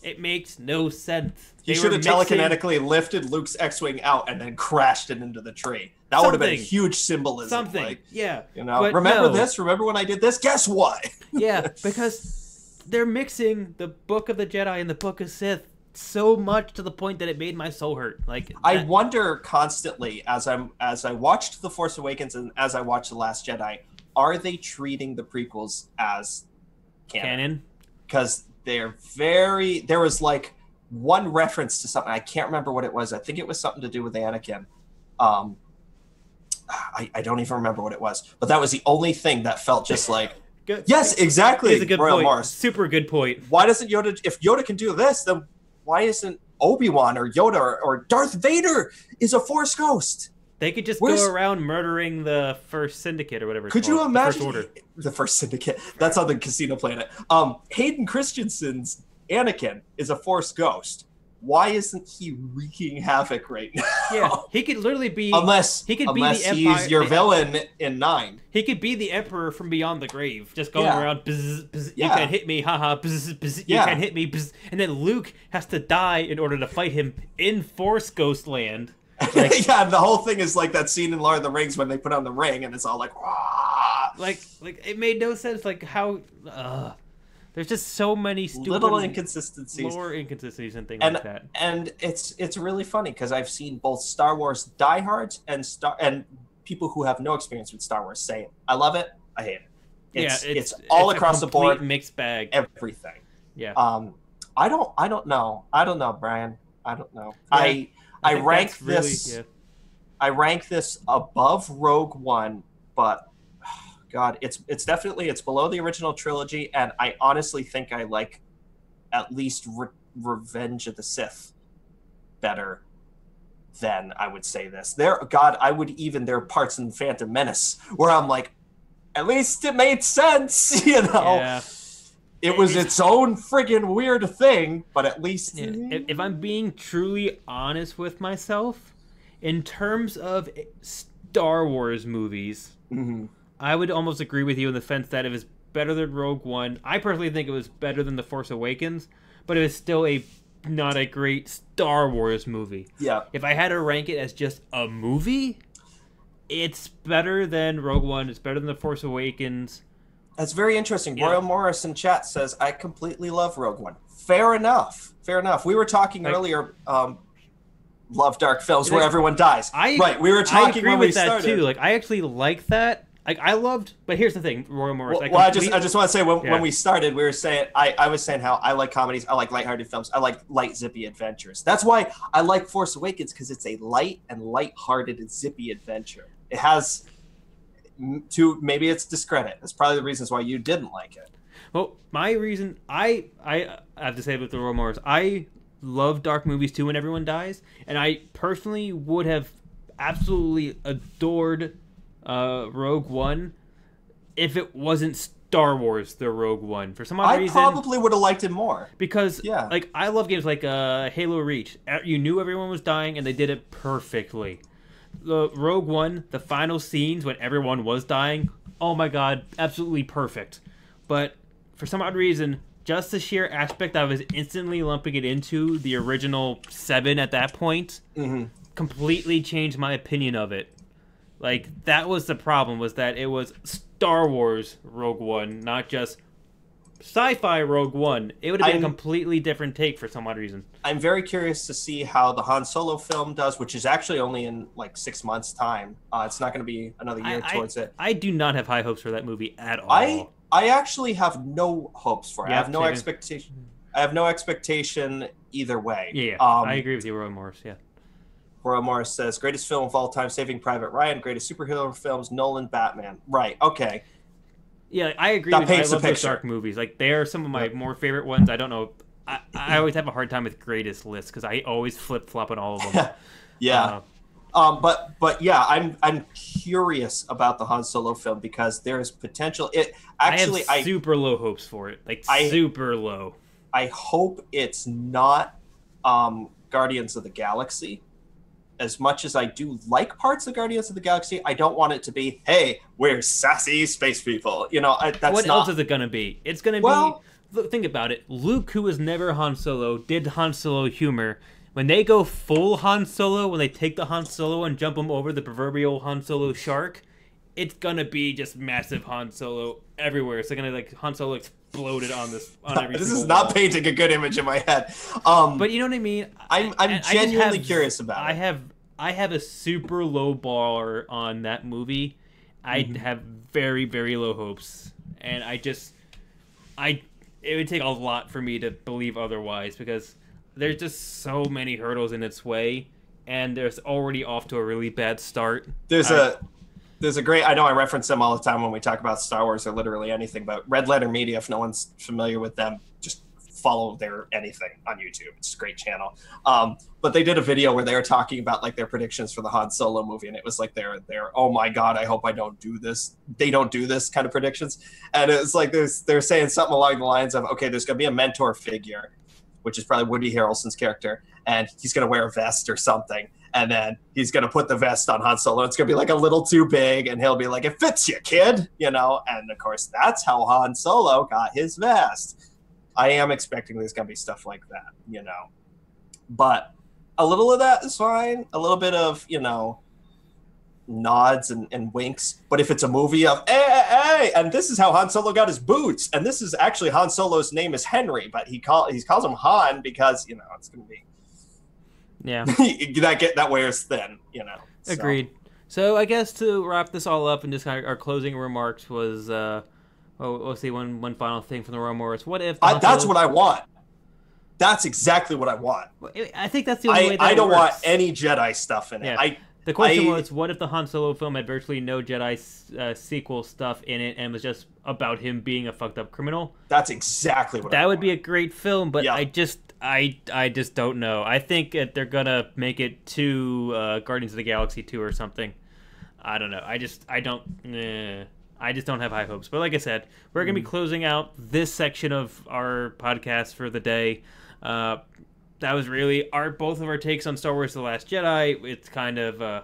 It makes no sense. He should have telekinetically lifted Luke's X-Wing out and then crashed it into the tree. That would have been a huge symbolism. Something, like, yeah. Remember this? Remember when I did this? Guess what? Yeah, because they're mixing the Book of the Jedi and the Book of Sith so much to the point that it made my soul hurt. Like, I wonder constantly as I watched The Force Awakens and as I watched The Last Jedi, are they treating the prequels as canon? Because there was like one reference to something. I can't remember what it was. I think it was something to do with Anakin. I don't even remember what it was, but that was the only thing that felt just like, yes, exactly. It's a good Royal point. Mars. Super good point. Why doesn't Yoda, if Yoda can do this, then why isn't Obi-Wan or Yoda or Darth Vader is a Force ghost. They could just go around murdering the First Syndicate or whatever it's Could called. you imagine the First Order? The First Syndicate? That's on the Casino Planet. Hayden Christensen's Anakin is a Force ghost. Why isn't he wreaking havoc right now? Yeah, he could literally be unless be the he's your villain in 9. He could be the Emperor from beyond the grave, just going around. Bzz, bzz, you can't hit me, haha. Bzz, bzz, you can't hit me. Bzz. And then Luke has to die in order to fight him in Force Ghost Land. Like, yeah, the whole thing is like that scene in Lord of the Rings when they put on the ring, and it's all like, Wah! like it made no sense. Like how. There's just so many stupid little inconsistencies, lore inconsistencies, and things like that. And it's really funny because I've seen both Star Wars diehards and people who have no experience with Star Wars say, "I love it, I hate it." It's all across the board, mixed bag, everything. Yeah. I don't know, Brian. I don't know. Yeah, I rank this. Really, I rank this above Rogue One, but. God, it's definitely below the original trilogy, and I honestly think I like at least Revenge of the Sith better than I would say this. There are parts in Phantom Menace where I'm like, at least it made sense, you know. Yeah. It was its own friggin' weird thing, but at least if I'm being truly honest with myself, in terms of Star Wars movies. Mm-hmm. I would almost agree with you in the sense that it was better than Rogue One. I personally think it was better than The Force Awakens, but it was still not a great Star Wars movie. Yeah. If I had to rank it as just a movie, it's better than Rogue One. It's better than The Force Awakens. That's very interesting. Yeah. Royal Morris in chat says, I completely love Rogue One. Fair enough. We were talking earlier, love dark films where everyone dies. We were talking when we started. I agree with that too. Like, I actually like that. Like, I loved, but here's the thing, Royal Morris. I just want to say when we started, we were saying I was saying how I like comedies, I like lighthearted films, I like light, zippy adventures. That's why I like Force Awakens, because it's a light and lighthearted and zippy adventure. It has maybe it's discredit. That's probably the reasons why you didn't like it. Well, my reason I have to say with the Royal Morris, I love dark movies too when everyone dies, and I personally would have absolutely adored Rogue One if it wasn't Star Wars the Rogue One. For some odd reason, I probably would have liked it more because like I love games like Halo Reach. You knew everyone was dying and they did it perfectly. The Rogue One, the final scenes when everyone was dying, oh my god, absolutely perfect. But for some odd reason, just the sheer aspect I was instantly lumping it into the original 7 at that point completely changed my opinion of it. Like, that was the problem, was that it was Star Wars Rogue One, not just sci-fi Rogue One. It would have been a completely different take for some odd reason. I'm very curious to see how the Han Solo film does, which is actually only in like 6 months' time. It's not going to be another year towards it. I do not have high hopes for that movie at all. I actually have no hopes for it. Yeah, I have no expectation. I have no expectation either way. Yeah, I agree with you, Roy Morris, yeah. Royal Morris says, greatest film of all time, Saving Private Ryan. Greatest superhero films, Nolan, Batman. Right, okay. Yeah, I agree with you. I love those dark movies. Like, they are some of my more favorite ones. I don't know. I always have a hard time with greatest lists because I always flip-flop on all of them. Yeah. But yeah, I'm curious about the Han Solo film because there's potential. I have super low hopes for it. Like, super low. I hope it's not Guardians of the Galaxy. As much as I do like parts of Guardians of the Galaxy, I don't want it to be, hey, we're sassy space people. You know, what else is it going to be? It's going to be, think about it. Luke, who was never Han Solo, did Han Solo humor. When they go full Han Solo, when they take the Han Solo and jump him over the proverbial Han Solo shark, it's going to be just massive Han Solo everywhere. It's going to, like, Han Solo exploded on every This is not painting a good image in my head. But you know what I mean? I'm genuinely curious about it. I have a super low bar on that movie. I have very, very low hopes. And it would take a lot for me to believe otherwise because there's just so many hurdles in its way and there's already off to a really bad start. There's a great, I know I reference them all the time when we talk about Star Wars or literally anything, but Red Letter Media, if no one's familiar with them, just follow their anything on YouTube. It's a great channel. But they did a video where they were talking about like their predictions for the Han Solo movie, and it was like their oh my god, I hope I don't do this. They don't do this kind of predictions, and it's like they're saying something along the lines of, okay, there's gonna be a mentor figure, which is probably Woody Harrelson's character, and he's gonna wear a vest or something. And then he's going to put the vest on Han Solo. It's going to be like a little too big. And he'll be like, it fits you, kid. You know? And, of course, that's how Han Solo got his vest. I am expecting there's going to be stuff like that, you know? But a little of that is fine. A little bit of, you know, nods and winks. But if it's a movie of, hey, and this is how Han Solo got his boots. And this is actually Han Solo's name is Henry. But he calls him Han because, you know, it's going to be. Yeah, that wears thin, you know. So. Agreed. So I guess to wrap this all up and just our closing remarks was, we'll see one final thing from the rumors. What if that's what I want? That's exactly what I want. I think that's the only way that I don't works. want any Jedi stuff in it. Yeah. The question was, what if the Han Solo film had virtually no Jedi sequel stuff in it and was just about him being a fucked up criminal? That's exactly what I want. That would be a great film, but yeah. I just don't know. I think that they're gonna make it to Guardians of the Galaxy 2 or something. I don't know. I just don't have high hopes. But like I said, we're gonna be closing out this section of our podcast for the day. That was really both of our takes on Star Wars: The Last Jedi. It's kind of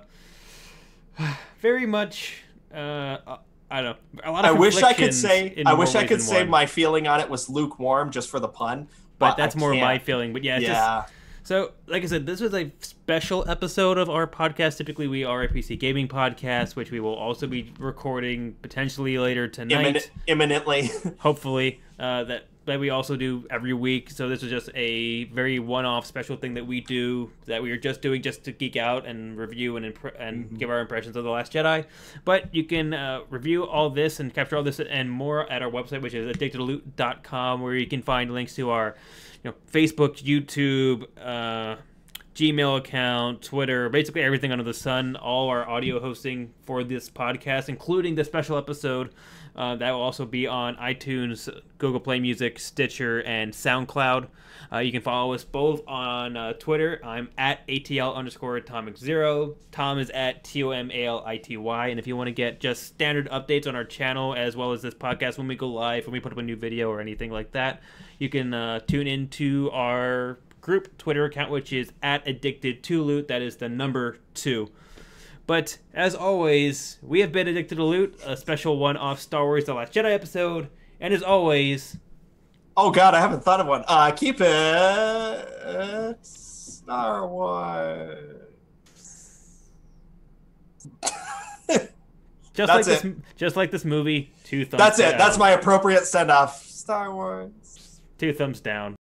very much I don't know. A lot of I wish I could reflections say my feeling on it was lukewarm just for the pun. But that's more my feeling. But yeah. Yeah. So, like I said, this was a special episode of our podcast. Typically, we are a PC gaming podcast, which we will also be recording potentially later tonight. Imminently. Hopefully. That we also do every week. So this was just a very one-off special thing that we do, that we are just doing just to geek out and review and give our impressions of The Last Jedi. But you can review all this and capture all this and more at our website, which is addictedloot.com, where you can find links to our Facebook, YouTube, Gmail account, Twitter, basically everything under the sun, all our audio hosting for this podcast, including the special episode that will also be on iTunes, Google Play Music, Stitcher, and SoundCloud. You can follow us both on Twitter. I'm at ATL_Atomic0. Tom is at TOMALITY. And if you want to get just standard updates on our channel as well as this podcast when we go live, when we put up a new video or anything like that, you can tune into our group Twitter account, which is at Addicted2Loot. That is the number 2. But as always, we have been Addicted to Loot, a special one-off Star Wars: The Last Jedi episode. And as always, oh god, I haven't thought of one. Keep it Star Wars. just like this movie, 2 thumbs down. That's it. That's my appropriate send-off. Star Wars. 2 thumbs down.